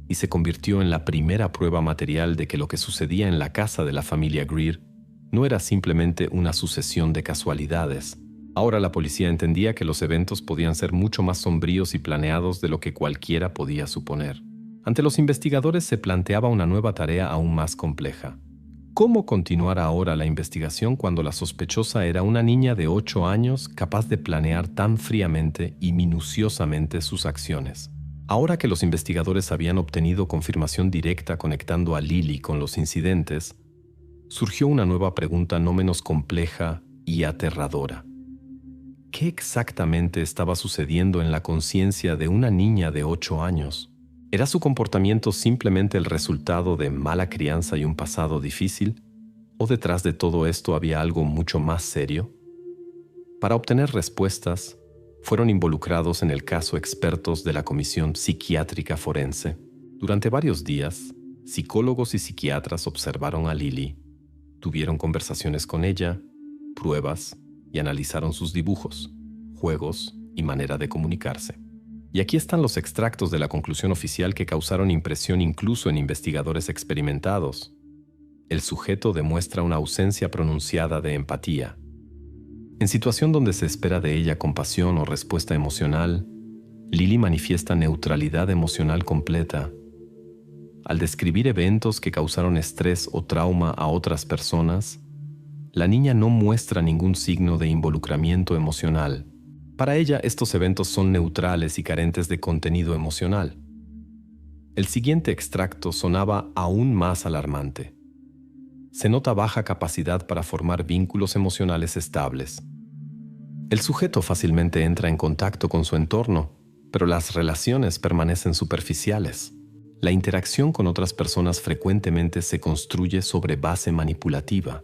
y se convirtió en la primera prueba material de que lo que sucedía en la casa de la familia Greer no era simplemente una sucesión de casualidades. Ahora la policía entendía que los eventos podían ser mucho más sombríos y planeados de lo que cualquiera podía suponer. Ante los investigadores se planteaba una nueva tarea aún más compleja. ¿Cómo continuar ahora la investigación cuando la sospechosa era una niña de 8 años capaz de planear tan fríamente y minuciosamente sus acciones? Ahora que los investigadores habían obtenido confirmación directa conectando a Lily con los incidentes, surgió una nueva pregunta no menos compleja y aterradora. ¿Qué exactamente estaba sucediendo en la conciencia de una niña de 8 años? ¿Era su comportamiento simplemente el resultado de mala crianza y un pasado difícil? ¿O detrás de todo esto había algo mucho más serio? Para obtener respuestas, fueron involucrados en el caso expertos de la Comisión Psiquiátrica Forense. Durante varios días, psicólogos y psiquiatras observaron a Lily, tuvieron conversaciones con ella, pruebas y analizaron sus dibujos, juegos y manera de comunicarse. Y aquí están los extractos de la conclusión oficial que causaron impresión incluso en investigadores experimentados. El sujeto demuestra una ausencia pronunciada de empatía. En situación donde se espera de ella compasión o respuesta emocional, Lily manifiesta neutralidad emocional completa. Al describir eventos que causaron estrés o trauma a otras personas, la niña no muestra ningún signo de involucramiento emocional. Para ella, estos eventos son neutrales y carentes de contenido emocional. El siguiente extracto sonaba aún más alarmante. Se nota baja capacidad para formar vínculos emocionales estables. El sujeto fácilmente entra en contacto con su entorno, pero las relaciones permanecen superficiales. La interacción con otras personas frecuentemente se construye sobre base manipulativa.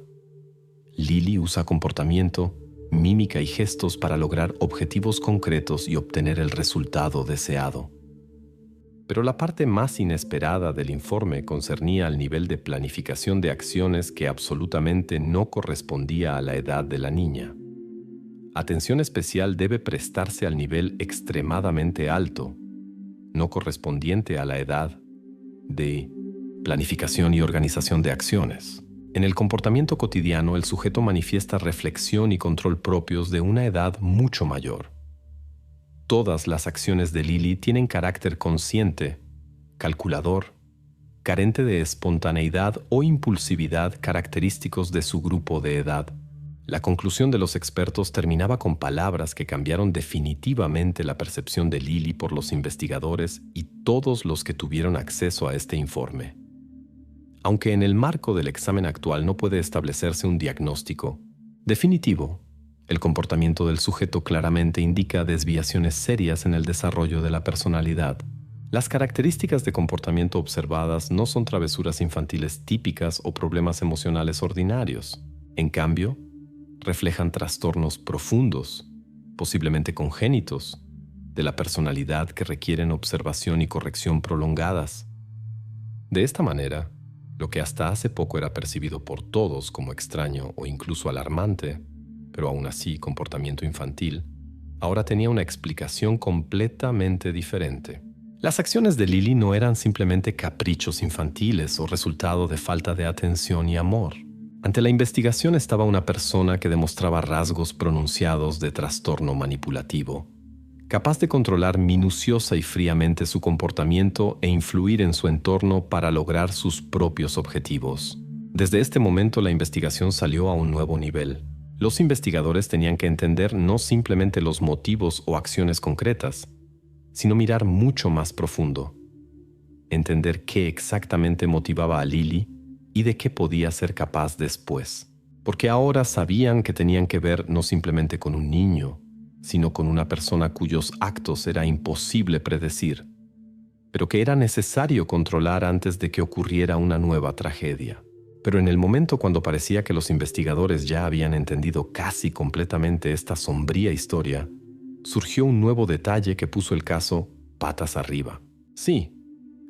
Lily usa comportamiento, mímica y gestos para lograr objetivos concretos y obtener el resultado deseado. Pero la parte más inesperada del informe concernía al nivel de planificación de acciones que absolutamente no correspondía a la edad de la niña. Atención especial debe prestarse al nivel extremadamente alto, no correspondiente a la edad, de planificación y organización de acciones. En el comportamiento cotidiano, el sujeto manifiesta reflexión y control propios de una edad mucho mayor. Todas las acciones de Lily tienen carácter consciente, calculador, carente de espontaneidad o impulsividad característicos de su grupo de edad. La conclusión de los expertos terminaba con palabras que cambiaron definitivamente la percepción de Lily por los investigadores y todos los que tuvieron acceso a este informe. Aunque en el marco del examen actual no puede establecerse un diagnóstico definitivo, el comportamiento del sujeto claramente indica desviaciones serias en el desarrollo de la personalidad. Las características de comportamiento observadas no son travesuras infantiles típicas o problemas emocionales ordinarios. En cambio, reflejan trastornos profundos, posiblemente congénitos, de la personalidad que requieren observación y corrección prolongadas. De esta manera, lo que hasta hace poco era percibido por todos como extraño o incluso alarmante, pero aún así comportamiento infantil, ahora tenía una explicación completamente diferente. Las acciones de Lily no eran simplemente caprichos infantiles o resultado de falta de atención y amor. Ante la investigación estaba una persona que demostraba rasgos pronunciados de trastorno manipulativo, capaz de controlar minuciosa y fríamente su comportamiento e influir en su entorno para lograr sus propios objetivos. Desde este momento la investigación salió a un nuevo nivel. Los investigadores tenían que entender no simplemente los motivos o acciones concretas, sino mirar mucho más profundo. Entender qué exactamente motivaba a Lily y de qué podía ser capaz después. Porque ahora sabían que tenían que ver no simplemente con un niño, sino con una persona cuyos actos era imposible predecir, pero que era necesario controlar antes de que ocurriera una nueva tragedia. Pero en el momento cuando parecía que los investigadores ya habían entendido casi completamente esta sombría historia, surgió un nuevo detalle que puso el caso patas arriba. Sí,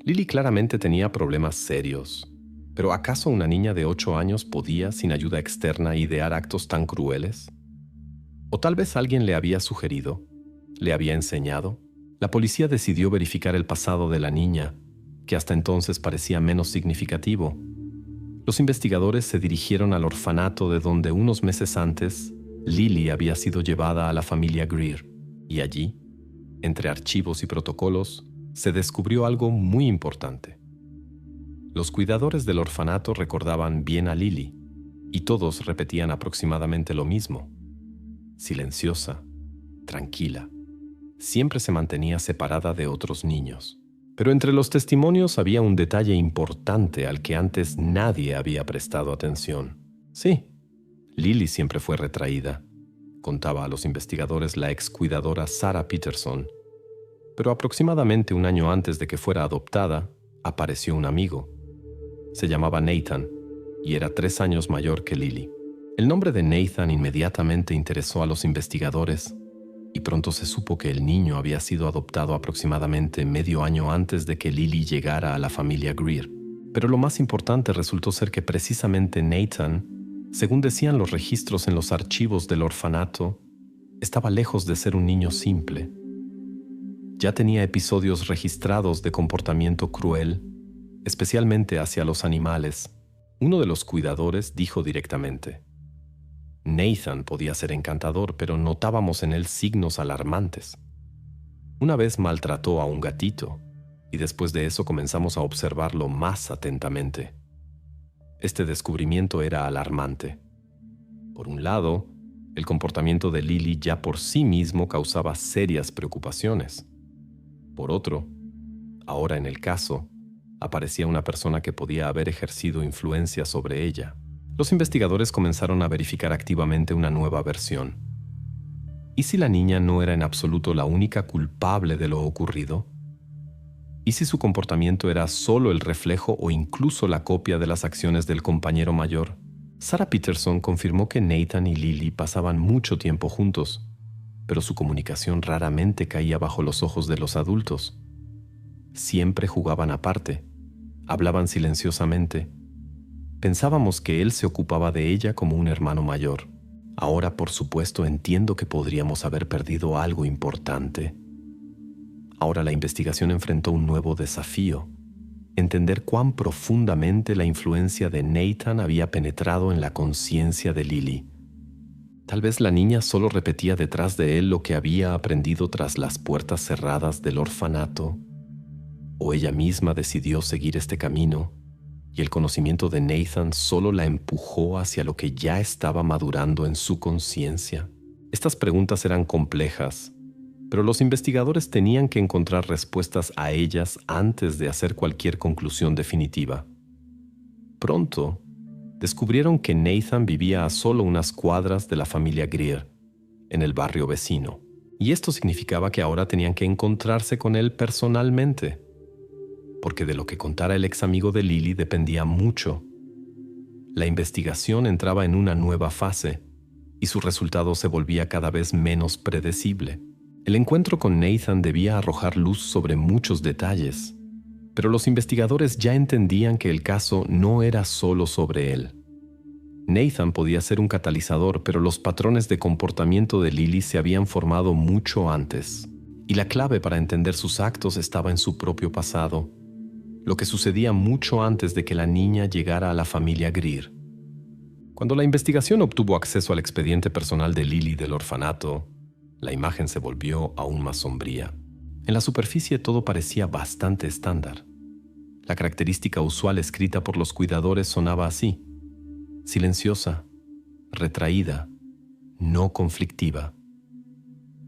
Lily claramente tenía problemas serios, pero ¿acaso una niña de 8 años podía, sin ayuda externa, idear actos tan crueles? O tal vez alguien le había sugerido, le había enseñado. La policía decidió verificar el pasado de la niña, que hasta entonces parecía menos significativo. Los investigadores se dirigieron al orfanato de donde unos meses antes Lily había sido llevada a la familia Greer, y allí, entre archivos y protocolos, se descubrió algo muy importante. Los cuidadores del orfanato recordaban bien a Lily, y todos repetían aproximadamente lo mismo. Silenciosa, tranquila, siempre se mantenía separada de otros niños. Pero entre los testimonios había un detalle importante al que antes nadie había prestado atención. Sí, Lily siempre fue retraída, contaba a los investigadores la excuidadora Sarah Peterson. Pero aproximadamente un año antes de que fuera adoptada, apareció un amigo. Se llamaba Nathan y era 3 años mayor que Lily. El nombre de Nathan inmediatamente interesó a los investigadores y pronto se supo que el niño había sido adoptado aproximadamente medio año antes de que Lily llegara a la familia Greer. Pero lo más importante resultó ser que precisamente Nathan, según decían los registros en los archivos del orfanato, estaba lejos de ser un niño simple. Ya tenía episodios registrados de comportamiento cruel, especialmente hacia los animales. Uno de los cuidadores dijo directamente: Nathan podía ser encantador, pero notábamos en él signos alarmantes. Una vez maltrató a un gatito, y después de eso comenzamos a observarlo más atentamente. Este descubrimiento era alarmante. Por un lado, el comportamiento de Lily ya por sí mismo causaba serias preocupaciones. Por otro, ahora en el caso, aparecía una persona que podía haber ejercido influencia sobre ella. Los investigadores comenzaron a verificar activamente una nueva versión. ¿Y si la niña no era en absoluto la única culpable de lo ocurrido? ¿Y si su comportamiento era solo el reflejo o incluso la copia de las acciones del compañero mayor? Sarah Peterson confirmó que Nathan y Lily pasaban mucho tiempo juntos, pero su comunicación raramente caía bajo los ojos de los adultos. Siempre jugaban aparte, hablaban silenciosamente. Pensábamos que él se ocupaba de ella como un hermano mayor. Ahora, por supuesto, entiendo que podríamos haber perdido algo importante. Ahora la investigación enfrentó un nuevo desafío: entender cuán profundamente la influencia de Nathan había penetrado en la conciencia de Lily. Tal vez la niña solo repetía detrás de él lo que había aprendido tras las puertas cerradas del orfanato, o ella misma decidió seguir este camino, y el conocimiento de Nathan solo la empujó hacia lo que ya estaba madurando en su conciencia. Estas preguntas eran complejas, pero los investigadores tenían que encontrar respuestas a ellas antes de hacer cualquier conclusión definitiva. Pronto, descubrieron que Nathan vivía a solo unas cuadras de la familia Greer, en el barrio vecino, y esto significaba que ahora tenían que encontrarse con él personalmente, porque de lo que contara el ex amigo de Lily dependía mucho. La investigación entraba en una nueva fase, y su resultado se volvía cada vez menos predecible. El encuentro con Nathan debía arrojar luz sobre muchos detalles, pero los investigadores ya entendían que el caso no era solo sobre él. Nathan podía ser un catalizador, pero los patrones de comportamiento de Lily se habían formado mucho antes, y la clave para entender sus actos estaba en su propio pasado, lo que sucedía mucho antes de que la niña llegara a la familia Greer. Cuando la investigación obtuvo acceso al expediente personal de Lily del orfanato, la imagen se volvió aún más sombría. En la superficie todo parecía bastante estándar. La característica usual escrita por los cuidadores sonaba así: silenciosa, retraída, no conflictiva.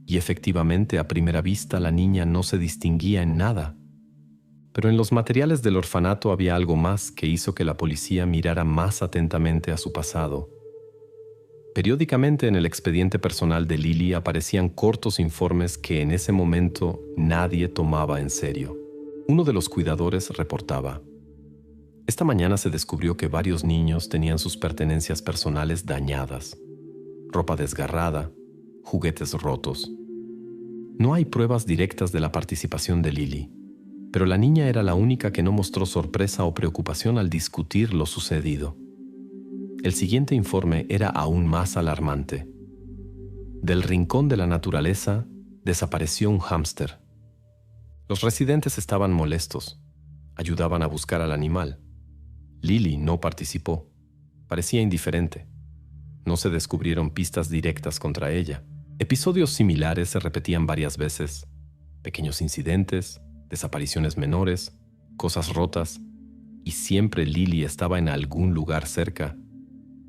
Y efectivamente, a primera vista, la niña no se distinguía en nada. Pero en los materiales del orfanato había algo más que hizo que la policía mirara más atentamente a su pasado. Periódicamente en el expediente personal de Lily aparecían cortos informes que en ese momento nadie tomaba en serio. Uno de los cuidadores reportaba: esta mañana se descubrió que varios niños tenían sus pertenencias personales dañadas, ropa desgarrada, juguetes rotos. No hay pruebas directas de la participación de Lily, pero la niña era la única que no mostró sorpresa o preocupación al discutir lo sucedido. El siguiente informe era aún más alarmante. Del rincón de la naturaleza desapareció un hámster. Los residentes estaban molestos. Ayudaban a buscar al animal. Lily no participó. Parecía indiferente. No se descubrieron pistas directas contra ella. Episodios similares se repetían varias veces. Pequeños incidentes, desapariciones menores, cosas rotas, y siempre Lily estaba en algún lugar cerca,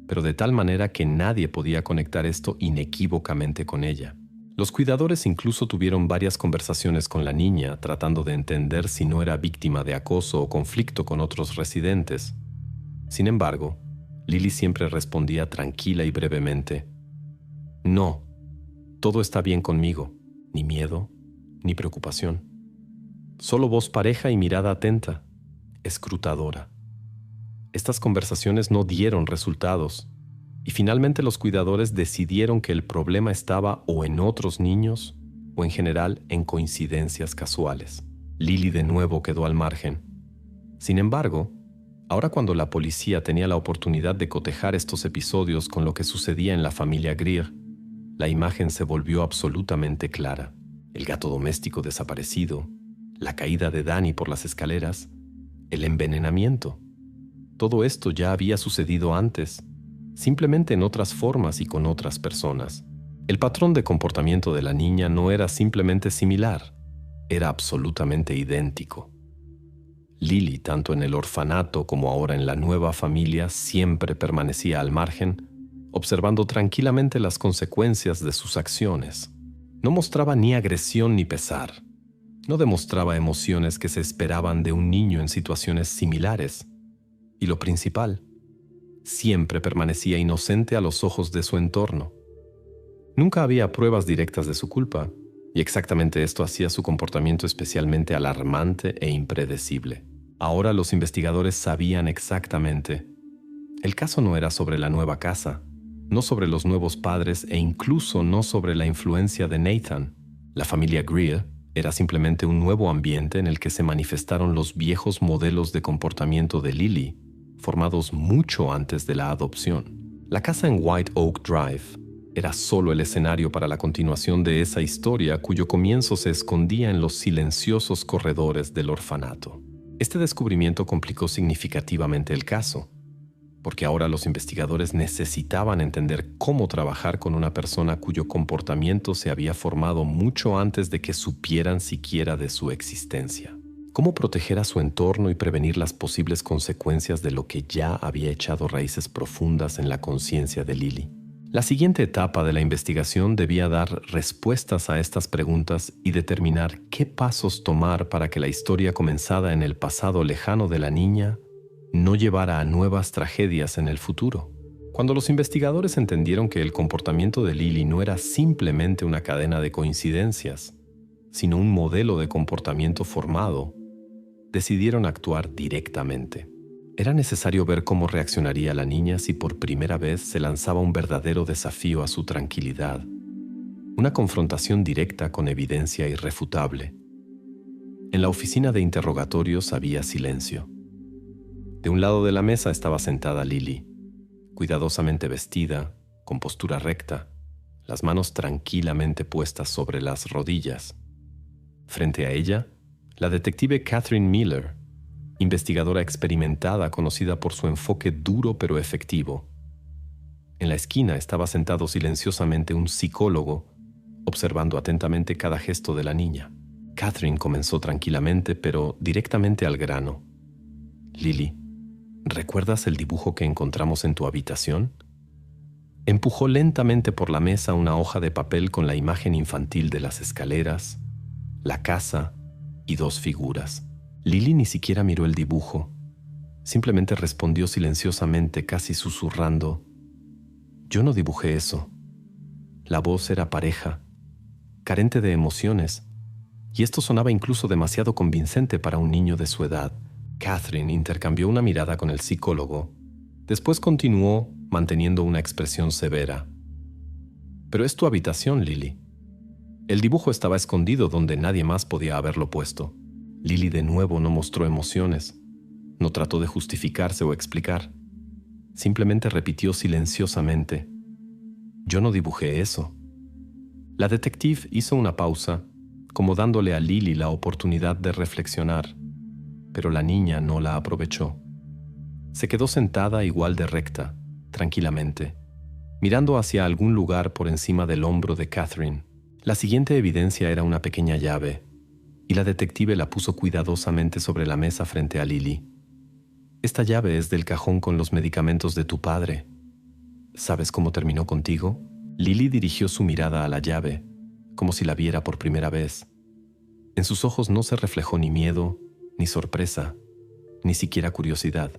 pero de tal manera que nadie podía conectar esto inequívocamente con ella. Los cuidadores incluso tuvieron varias conversaciones con la niña, tratando de entender si no era víctima de acoso o conflicto con otros residentes. Sin embargo, Lily siempre respondía tranquila y brevemente: «No, todo está bien conmigo, ni miedo, ni preocupación. Solo voz pareja y mirada atenta, escrutadora». Estas conversaciones no dieron resultados, y finalmente los cuidadores decidieron que el problema estaba o en otros niños o en general en coincidencias casuales. Lily de nuevo quedó al margen. Sin embargo, ahora cuando la policía tenía la oportunidad de cotejar estos episodios con lo que sucedía en la familia Greer, la imagen se volvió absolutamente clara. El gato doméstico desaparecido, la caída de Danny por las escaleras, el envenenamiento. Todo esto ya había sucedido antes, simplemente en otras formas y con otras personas. El patrón de comportamiento de la niña no era simplemente similar, era absolutamente idéntico. Lily, tanto en el orfanato como ahora en la nueva familia, siempre permanecía al margen, observando tranquilamente las consecuencias de sus acciones. No mostraba ni agresión ni pesar. No demostraba emociones que se esperaban de un niño en situaciones similares. Y lo principal, siempre permanecía inocente a los ojos de su entorno. Nunca había pruebas directas de su culpa, y exactamente esto hacía su comportamiento especialmente alarmante e impredecible. Ahora los investigadores sabían exactamente. El caso no era sobre la nueva casa, no sobre los nuevos padres e incluso no sobre la influencia de Nathan. La familia Greer era simplemente un nuevo ambiente en el que se manifestaron los viejos modelos de comportamiento de Lily, formados mucho antes de la adopción. La casa en White Oak Drive era solo el escenario para la continuación de esa historia cuyo comienzo se escondía en los silenciosos corredores del orfanato. Este descubrimiento complicó significativamente el caso, porque ahora los investigadores necesitaban entender cómo trabajar con una persona cuyo comportamiento se había formado mucho antes de que supieran siquiera de su existencia. Cómo proteger a su entorno y prevenir las posibles consecuencias de lo que ya había echado raíces profundas en la conciencia de Lily. La siguiente etapa de la investigación debía dar respuestas a estas preguntas y determinar qué pasos tomar para que la historia comenzada en el pasado lejano de la niña no llevara a nuevas tragedias en el futuro. Cuando los investigadores entendieron que el comportamiento de Lily no era simplemente una cadena de coincidencias, sino un modelo de comportamiento formado, decidieron actuar directamente. Era necesario ver cómo reaccionaría la niña si por primera vez se lanzaba un verdadero desafío a su tranquilidad, una confrontación directa con evidencia irrefutable. En la oficina de interrogatorios había silencio. De un lado de la mesa estaba sentada Lily, cuidadosamente vestida, con postura recta, las manos tranquilamente puestas sobre las rodillas. Frente a ella, la detective Catherine Miller, investigadora experimentada conocida por su enfoque duro pero efectivo. En la esquina estaba sentado silenciosamente un psicólogo, observando atentamente cada gesto de la niña. Catherine comenzó tranquilamente, pero directamente al grano. «Lily, ¿recuerdas el dibujo que encontramos en tu habitación?» Empujó lentamente por la mesa una hoja de papel con la imagen infantil de las escaleras, la casa y dos figuras. Lily ni siquiera miró el dibujo. Simplemente respondió silenciosamente, casi susurrando: «Yo no dibujé eso». La voz era pareja, carente de emociones, y esto sonaba incluso demasiado convincente para un niño de su edad. Catherine intercambió una mirada con el psicólogo. Después continuó, manteniendo una expresión severa: «Pero es tu habitación, Lily. El dibujo estaba escondido donde nadie más podía haberlo puesto». Lily de nuevo no mostró emociones. No trató de justificarse o explicar. Simplemente repitió silenciosamente: «Yo no dibujé eso». La detective hizo una pausa, como dándole a Lily la oportunidad de reflexionar, pero la niña no la aprovechó. Se quedó sentada igual de recta, tranquilamente, mirando hacia algún lugar por encima del hombro de Catherine. La siguiente evidencia era una pequeña llave, y la detective la puso cuidadosamente sobre la mesa frente a Lily. «Esta llave es del cajón con los medicamentos de tu padre. ¿Sabes cómo terminó contigo?» Lily dirigió su mirada a la llave, como si la viera por primera vez. En sus ojos no se reflejó ni miedo, ni sorpresa, ni siquiera curiosidad.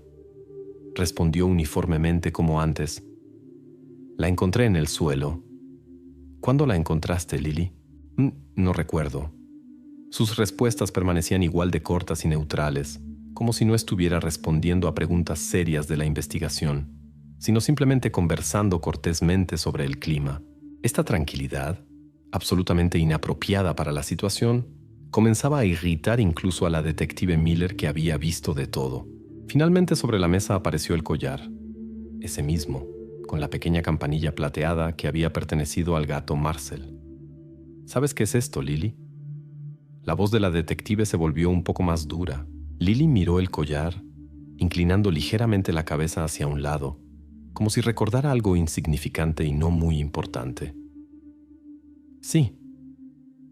Respondió uniformemente como antes. «La encontré en el suelo». «¿Cuándo la encontraste, Lily?» No recuerdo». Sus respuestas permanecían igual de cortas y neutrales, como si no estuviera respondiendo a preguntas serias de la investigación, sino simplemente conversando cortésmente sobre el clima. Esta tranquilidad, absolutamente inapropiada para la situación, comenzaba a irritar incluso a la detective Miller, que había visto de todo. Finalmente sobre la mesa apareció el collar, ese mismo, con la pequeña campanilla plateada que había pertenecido al gato Marcel. «¿Sabes qué es esto, Lily?» La voz de la detective se volvió un poco más dura. Lily miró el collar, inclinando ligeramente la cabeza hacia un lado, como si recordara algo insignificante y no muy importante. «Sí,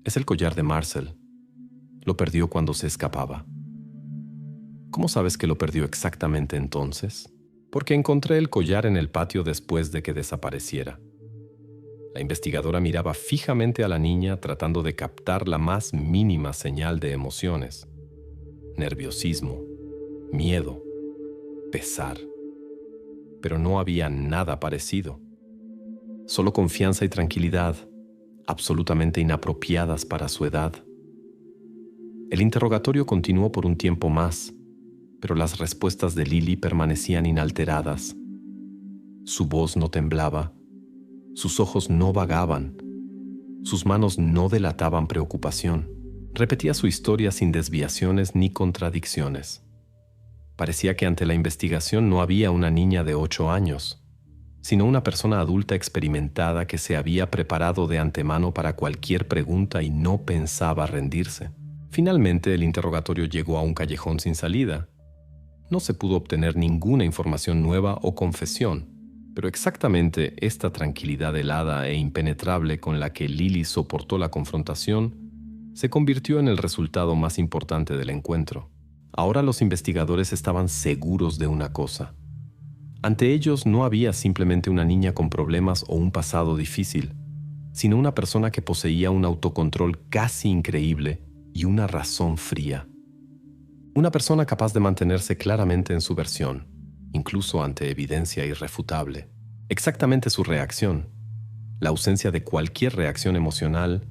es el collar de Marcel. Lo perdió cuando se escapaba». «¿Cómo sabes que lo perdió exactamente entonces?» «Porque encontré el collar en el patio después de que desapareciera». La investigadora miraba fijamente a la niña, tratando de captar la más mínima señal de emociones. Nerviosismo, miedo, pesar. Pero no había nada parecido. Solo confianza y tranquilidad, absolutamente inapropiadas para su edad. El interrogatorio continuó por un tiempo más, pero las respuestas de Lily permanecían inalteradas. Su voz no temblaba, sus ojos no vagaban, sus manos no delataban preocupación. Repetía su historia sin desviaciones ni contradicciones. Parecía que ante la investigación no había una niña de 8 años, sino una persona adulta experimentada que se había preparado de antemano para cualquier pregunta y no pensaba rendirse. Finalmente, el interrogatorio llegó a un callejón sin salida. No se pudo obtener ninguna información nueva o confesión, pero exactamente esta tranquilidad helada e impenetrable con la que Lily soportó la confrontación se convirtió en el resultado más importante del encuentro. Ahora los investigadores estaban seguros de una cosa. Ante ellos no había simplemente una niña con problemas o un pasado difícil, sino una persona que poseía un autocontrol casi increíble y una razón fría. Una persona capaz de mantenerse claramente en su versión, incluso ante evidencia irrefutable. Exactamente su reacción, la ausencia de cualquier reacción emocional,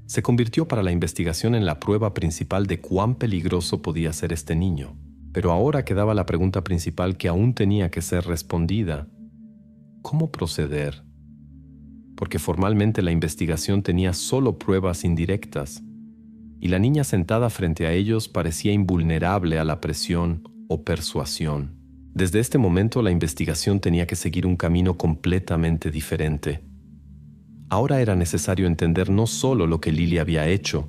se convirtió para la investigación en la prueba principal de cuán peligroso podía ser este niño. Pero ahora quedaba la pregunta principal que aún tenía que ser respondida. ¿Cómo proceder? Porque formalmente la investigación tenía solo pruebas indirectas, y la niña sentada frente a ellos parecía invulnerable a la presión o persuasión. Desde este momento la investigación tenía que seguir un camino completamente diferente. Ahora era necesario entender no solo lo que Lily había hecho,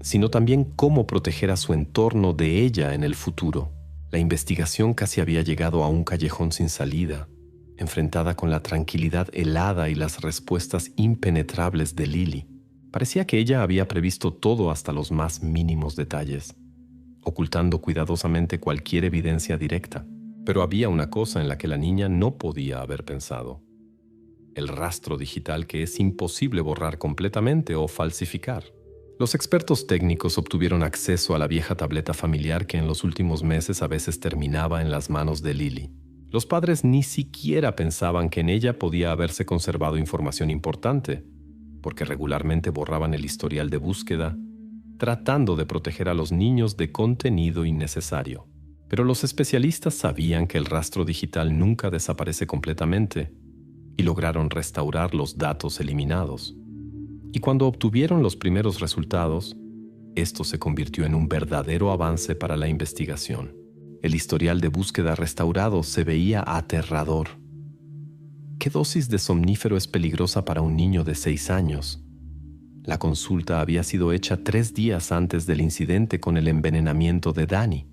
sino también cómo proteger a su entorno de ella en el futuro. La investigación casi había llegado a un callejón sin salida, enfrentada con la tranquilidad helada y las respuestas impenetrables de Lily. Parecía que ella había previsto todo hasta los más mínimos detalles, ocultando cuidadosamente cualquier evidencia directa. Pero había una cosa en la que la niña no podía haber pensado: el rastro digital que es imposible borrar completamente o falsificar. Los expertos técnicos obtuvieron acceso a la vieja tableta familiar que en los últimos meses a veces terminaba en las manos de Lily. Los padres ni siquiera pensaban que en ella podía haberse conservado información importante, porque regularmente borraban el historial de búsqueda, tratando de proteger a los niños de contenido innecesario. Pero los especialistas sabían que el rastro digital nunca desaparece completamente, y lograron restaurar los datos eliminados. Y cuando obtuvieron los primeros resultados, esto se convirtió en un verdadero avance para la investigación. El historial de búsqueda restaurado se veía aterrador. ¿Qué dosis de somnífero es peligrosa para un niño de 6 años? La consulta había sido hecha 3 días antes del incidente con el envenenamiento de Danny.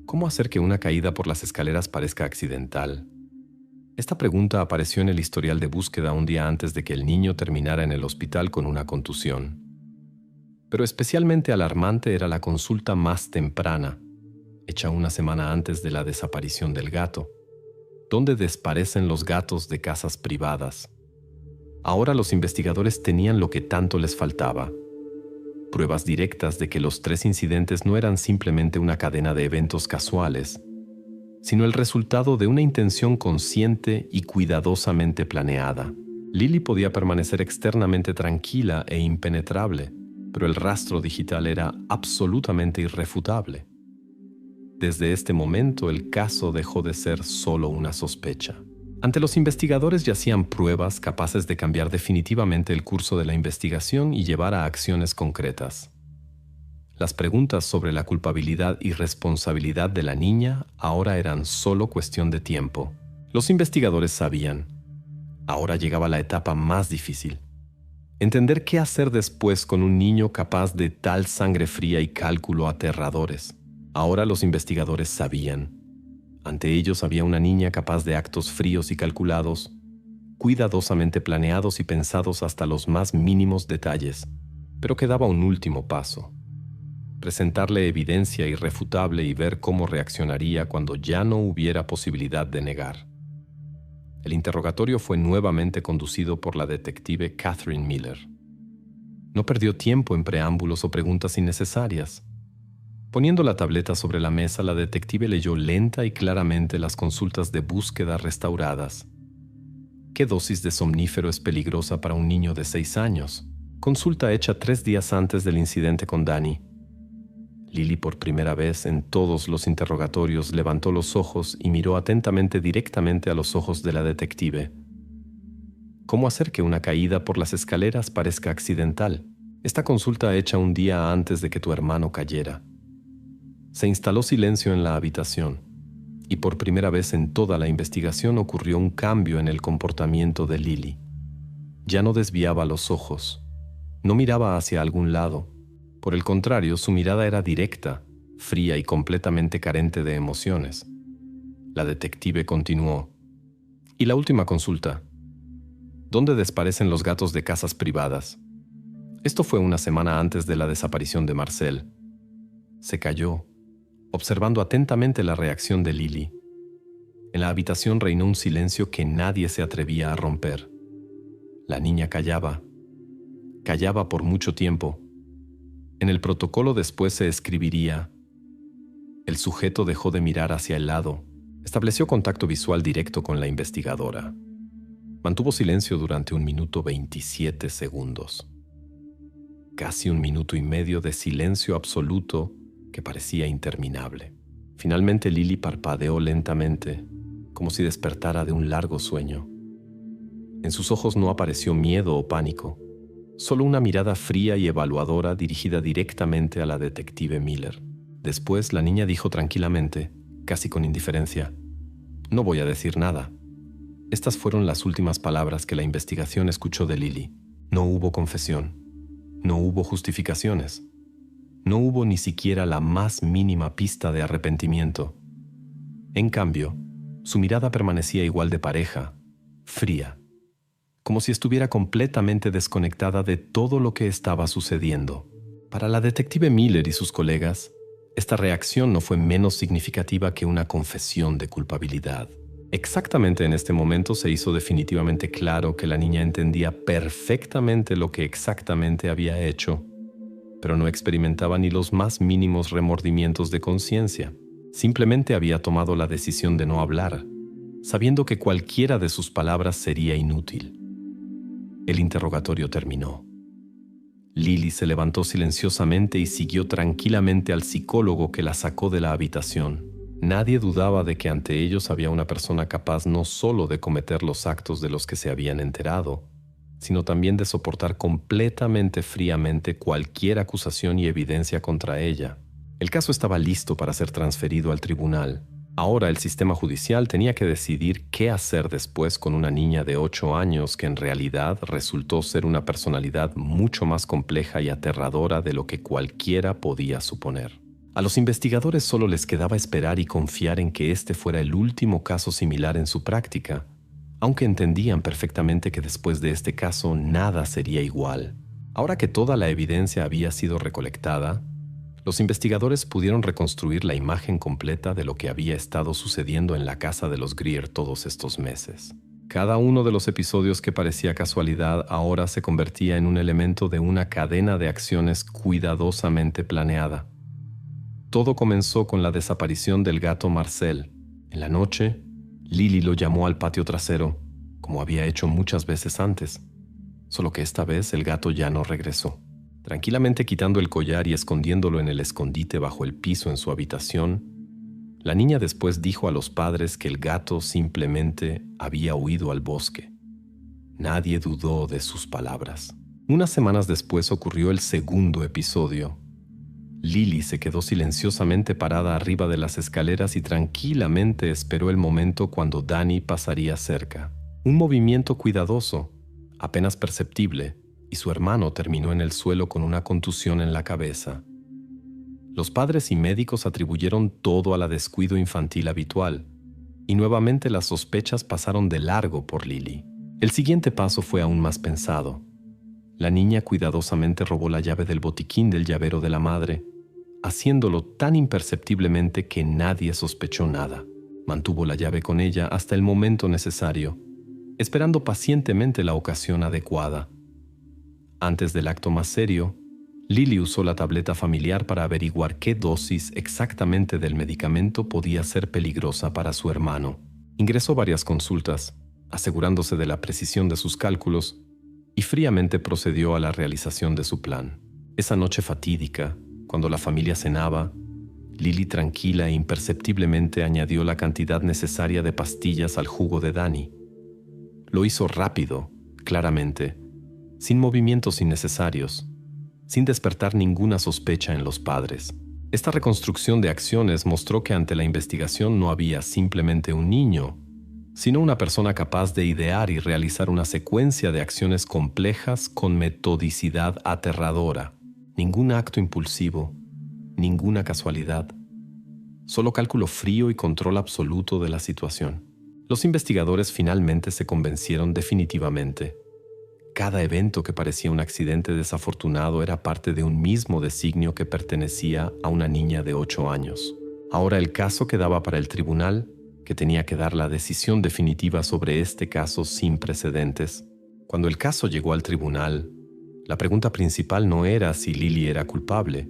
¿Cómo hacer que una caída por las escaleras parezca accidental? Esta pregunta apareció en el historial de búsqueda un día antes de que el niño terminara en el hospital con una contusión. Pero especialmente alarmante era la consulta más temprana, hecha una semana antes de la desaparición del gato. ¿Dónde desaparecen los gatos de casas privadas? Ahora los investigadores tenían lo que tanto les faltaba: pruebas directas de que los 3 incidentes no eran simplemente una cadena de eventos casuales, sino el resultado de una intención consciente y cuidadosamente planeada. Lily podía permanecer externamente tranquila e impenetrable, pero el rastro digital era absolutamente irrefutable. Desde este momento, el caso dejó de ser solo una sospecha. Ante los investigadores yacían pruebas capaces de cambiar definitivamente el curso de la investigación y llevar a acciones concretas. Las preguntas sobre la culpabilidad y responsabilidad de la niña ahora eran solo cuestión de tiempo. Los investigadores sabían. Ahora llegaba la etapa más difícil: entender qué hacer después con un niño capaz de tal sangre fría y cálculo aterradores. Ahora los investigadores sabían. Ante ellos había una niña capaz de actos fríos y calculados, cuidadosamente planeados y pensados hasta los más mínimos detalles. Pero quedaba un último paso: presentarle evidencia irrefutable y ver cómo reaccionaría cuando ya no hubiera posibilidad de negar. El interrogatorio fue nuevamente conducido por la detective Catherine Miller. No perdió tiempo en preámbulos o preguntas innecesarias. Poniendo la tableta sobre la mesa, la detective leyó lenta y claramente las consultas de búsqueda restauradas. ¿Qué dosis de somnífero es peligrosa para un niño de 6 años? Consulta hecha 3 días antes del incidente con Danny. Lily, por primera vez en todos los interrogatorios, levantó los ojos y miró atentamente directamente a los ojos de la detective. ¿Cómo hacer que una caída por las escaleras parezca accidental? Esta consulta hecha un día antes de que tu hermano cayera. Se instaló silencio en la habitación, y por primera vez en toda la investigación ocurrió un cambio en el comportamiento de Lily. Ya no desviaba los ojos, no miraba hacia algún lado. Por el contrario, su mirada era directa, fría y completamente carente de emociones. La detective continuó. ¿Y la última consulta? ¿Dónde desaparecen los gatos de casas privadas? Esto fue una semana antes de la desaparición de Marcel. Se calló, observando atentamente la reacción de Lily. En la habitación reinó un silencio que nadie se atrevía a romper. La niña callaba por mucho tiempo. En el protocolo después se escribiría: el sujeto dejó de mirar hacia el lado. Estableció contacto visual directo con la investigadora. Mantuvo silencio durante 1 minuto 27 segundos. Casi 1 minuto y medio de silencio absoluto que parecía interminable. Finalmente Lily parpadeó lentamente, como si despertara de un largo sueño. En sus ojos no apareció miedo o pánico, solo una mirada fría y evaluadora dirigida directamente a la detective Miller. Después la niña dijo tranquilamente, casi con indiferencia: no voy a decir nada. Estas fueron las últimas palabras que la investigación escuchó de Lily. No hubo confesión, no hubo justificaciones. No hubo ni siquiera la más mínima pista de arrepentimiento. En cambio, su mirada permanecía igual de pareja, fría, como si estuviera completamente desconectada de todo lo que estaba sucediendo. Para la detective Miller y sus colegas, esta reacción no fue menos significativa que una confesión de culpabilidad. Exactamente en este momento se hizo definitivamente claro que la niña entendía perfectamente lo que exactamente había hecho, pero no experimentaba ni los más mínimos remordimientos de conciencia. Simplemente había tomado la decisión de no hablar, sabiendo que cualquiera de sus palabras sería inútil. El interrogatorio terminó. Lily se levantó silenciosamente y siguió tranquilamente al psicólogo que la sacó de la habitación. Nadie dudaba de que ante ellos había una persona capaz no solo de cometer los actos de los que se habían enterado, sino también de soportar completamente fríamente cualquier acusación y evidencia contra ella. El caso estaba listo para ser transferido al tribunal. Ahora el sistema judicial tenía que decidir qué hacer después con una niña de 8 años que en realidad resultó ser una personalidad mucho más compleja y aterradora de lo que cualquiera podía suponer. A los investigadores solo les quedaba esperar y confiar en que este fuera el último caso similar en su práctica, aunque entendían perfectamente que después de este caso nada sería igual. Ahora que toda la evidencia había sido recolectada, los investigadores pudieron reconstruir la imagen completa de lo que había estado sucediendo en la casa de los Greer todos estos meses. Cada uno de los episodios que parecía casualidad ahora se convertía en un elemento de una cadena de acciones cuidadosamente planeada. Todo comenzó con la desaparición del gato Marcel. En la noche, Lily lo llamó al patio trasero, como había hecho muchas veces antes, solo que esta vez el gato ya no regresó. Tranquilamente quitando el collar y escondiéndolo en el escondite bajo el piso en su habitación, la niña después dijo a los padres que el gato simplemente había huido al bosque. Nadie dudó de sus palabras. Unas semanas después ocurrió el segundo episodio. Lily se quedó silenciosamente parada arriba de las escaleras y tranquilamente esperó el momento cuando Danny pasaría cerca. Un movimiento cuidadoso, apenas perceptible, y su hermano terminó en el suelo con una contusión en la cabeza. Los padres y médicos atribuyeron todo a la descuido infantil habitual, y nuevamente las sospechas pasaron de largo por Lily. El siguiente paso fue aún más pensado. La niña cuidadosamente robó la llave del botiquín del llavero de la madre, haciéndolo tan imperceptiblemente que nadie sospechó nada. Mantuvo la llave con ella hasta el momento necesario, esperando pacientemente la ocasión adecuada. Antes del acto más serio, Lily usó la tableta familiar para averiguar qué dosis exactamente del medicamento podía ser peligrosa para su hermano. Ingresó varias consultas, asegurándose de la precisión de sus cálculos, y fríamente procedió a la realización de su plan. Esa noche fatídica, cuando la familia cenaba, Lily tranquila e imperceptiblemente añadió la cantidad necesaria de pastillas al jugo de Danny. Lo hizo rápido, claramente, sin movimientos innecesarios, sin despertar ninguna sospecha en los padres. Esta reconstrucción de acciones mostró que ante la investigación no había simplemente un niño, sino una persona capaz de idear y realizar una secuencia de acciones complejas con metodicidad aterradora. Ningún acto impulsivo, ninguna casualidad, solo cálculo frío y control absoluto de la situación. Los investigadores finalmente se convencieron definitivamente. Cada evento que parecía un accidente desafortunado era parte de un mismo designio que pertenecía a una niña de 8 años. Ahora el caso quedaba para el tribunal, que tenía que dar la decisión definitiva sobre este caso sin precedentes. Cuando el caso llegó al tribunal, la pregunta principal no era si Lily era culpable,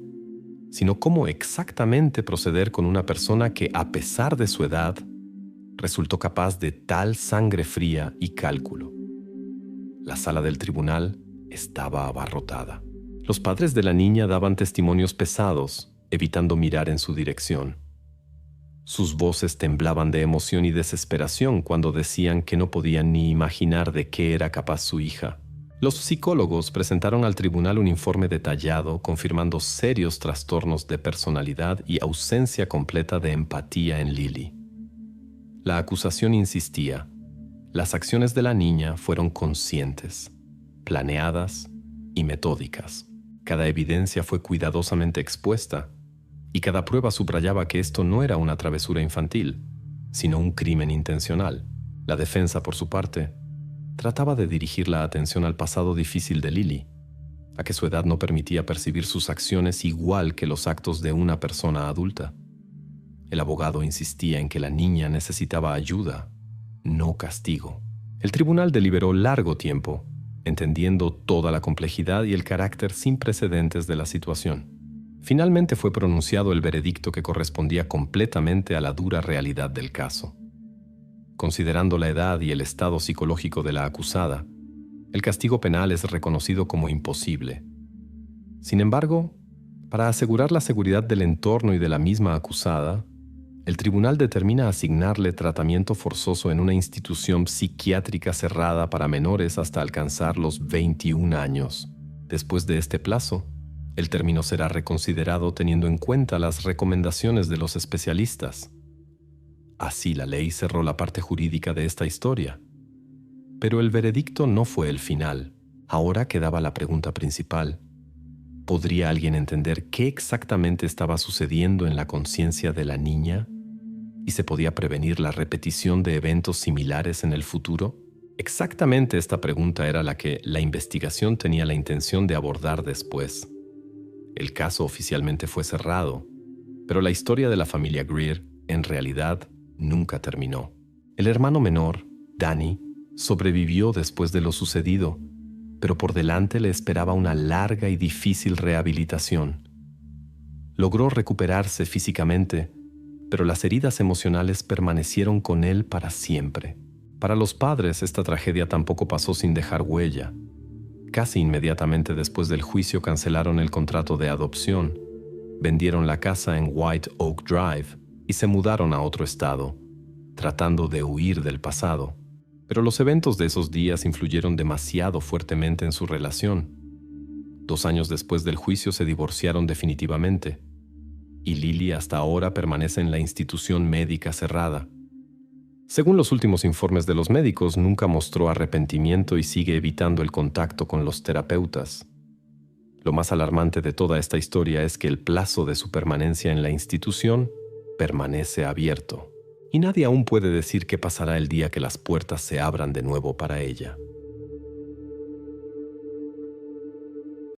sino cómo exactamente proceder con una persona que, a pesar de su edad, resultó capaz de tal sangre fría y cálculo. La sala del tribunal estaba abarrotada. Los padres de la niña daban testimonios pesados, evitando mirar en su dirección. Sus voces temblaban de emoción y desesperación cuando decían que no podían ni imaginar de qué era capaz su hija. Los psicólogos presentaron al tribunal un informe detallado confirmando serios trastornos de personalidad y ausencia completa de empatía en Lily. La acusación insistía. Las acciones de la niña fueron conscientes, planeadas y metódicas. Cada evidencia fue cuidadosamente expuesta y cada prueba subrayaba que esto no era una travesura infantil, sino un crimen intencional. La defensa, por su parte, trataba de dirigir la atención al pasado difícil de Lily, a que su edad no permitía percibir sus acciones igual que los actos de una persona adulta. El abogado insistía en que la niña necesitaba ayuda, no castigo. El tribunal deliberó largo tiempo, entendiendo toda la complejidad y el carácter sin precedentes de la situación. Finalmente fue pronunciado el veredicto que correspondía completamente a la dura realidad del caso. Considerando la edad y el estado psicológico de la acusada, el castigo penal es reconocido como imposible. Sin embargo, para asegurar la seguridad del entorno y de la misma acusada, el tribunal determina asignarle tratamiento forzoso en una institución psiquiátrica cerrada para menores hasta alcanzar los 21 años. Después de este plazo, el término será reconsiderado teniendo en cuenta las recomendaciones de los especialistas. Así la ley cerró la parte jurídica de esta historia. Pero el veredicto no fue el final. Ahora quedaba la pregunta principal. ¿Podría alguien entender qué exactamente estaba sucediendo en la conciencia de la niña? ¿Y se podía prevenir la repetición de eventos similares en el futuro? Exactamente esta pregunta era la que la investigación tenía la intención de abordar después. El caso oficialmente fue cerrado, pero la historia de la familia Greer, en realidad, nunca terminó. El hermano menor, Danny, sobrevivió después de lo sucedido, pero por delante le esperaba una larga y difícil rehabilitación. Logró recuperarse físicamente, pero las heridas emocionales permanecieron con él para siempre. Para los padres, esta tragedia tampoco pasó sin dejar huella. Casi inmediatamente después del juicio cancelaron el contrato de adopción, vendieron la casa en White Oak Drive y se mudaron a otro estado, tratando de huir del pasado. Pero los eventos de esos días influyeron demasiado fuertemente en su relación. 2 años después del juicio se divorciaron definitivamente, y Lily hasta ahora permanece en la institución médica cerrada. Según los últimos informes de los médicos, nunca mostró arrepentimiento y sigue evitando el contacto con los terapeutas. Lo más alarmante de toda esta historia es que el plazo de su permanencia en la institución permanece abierto, y nadie aún puede decir qué pasará el día que las puertas se abran de nuevo para ella.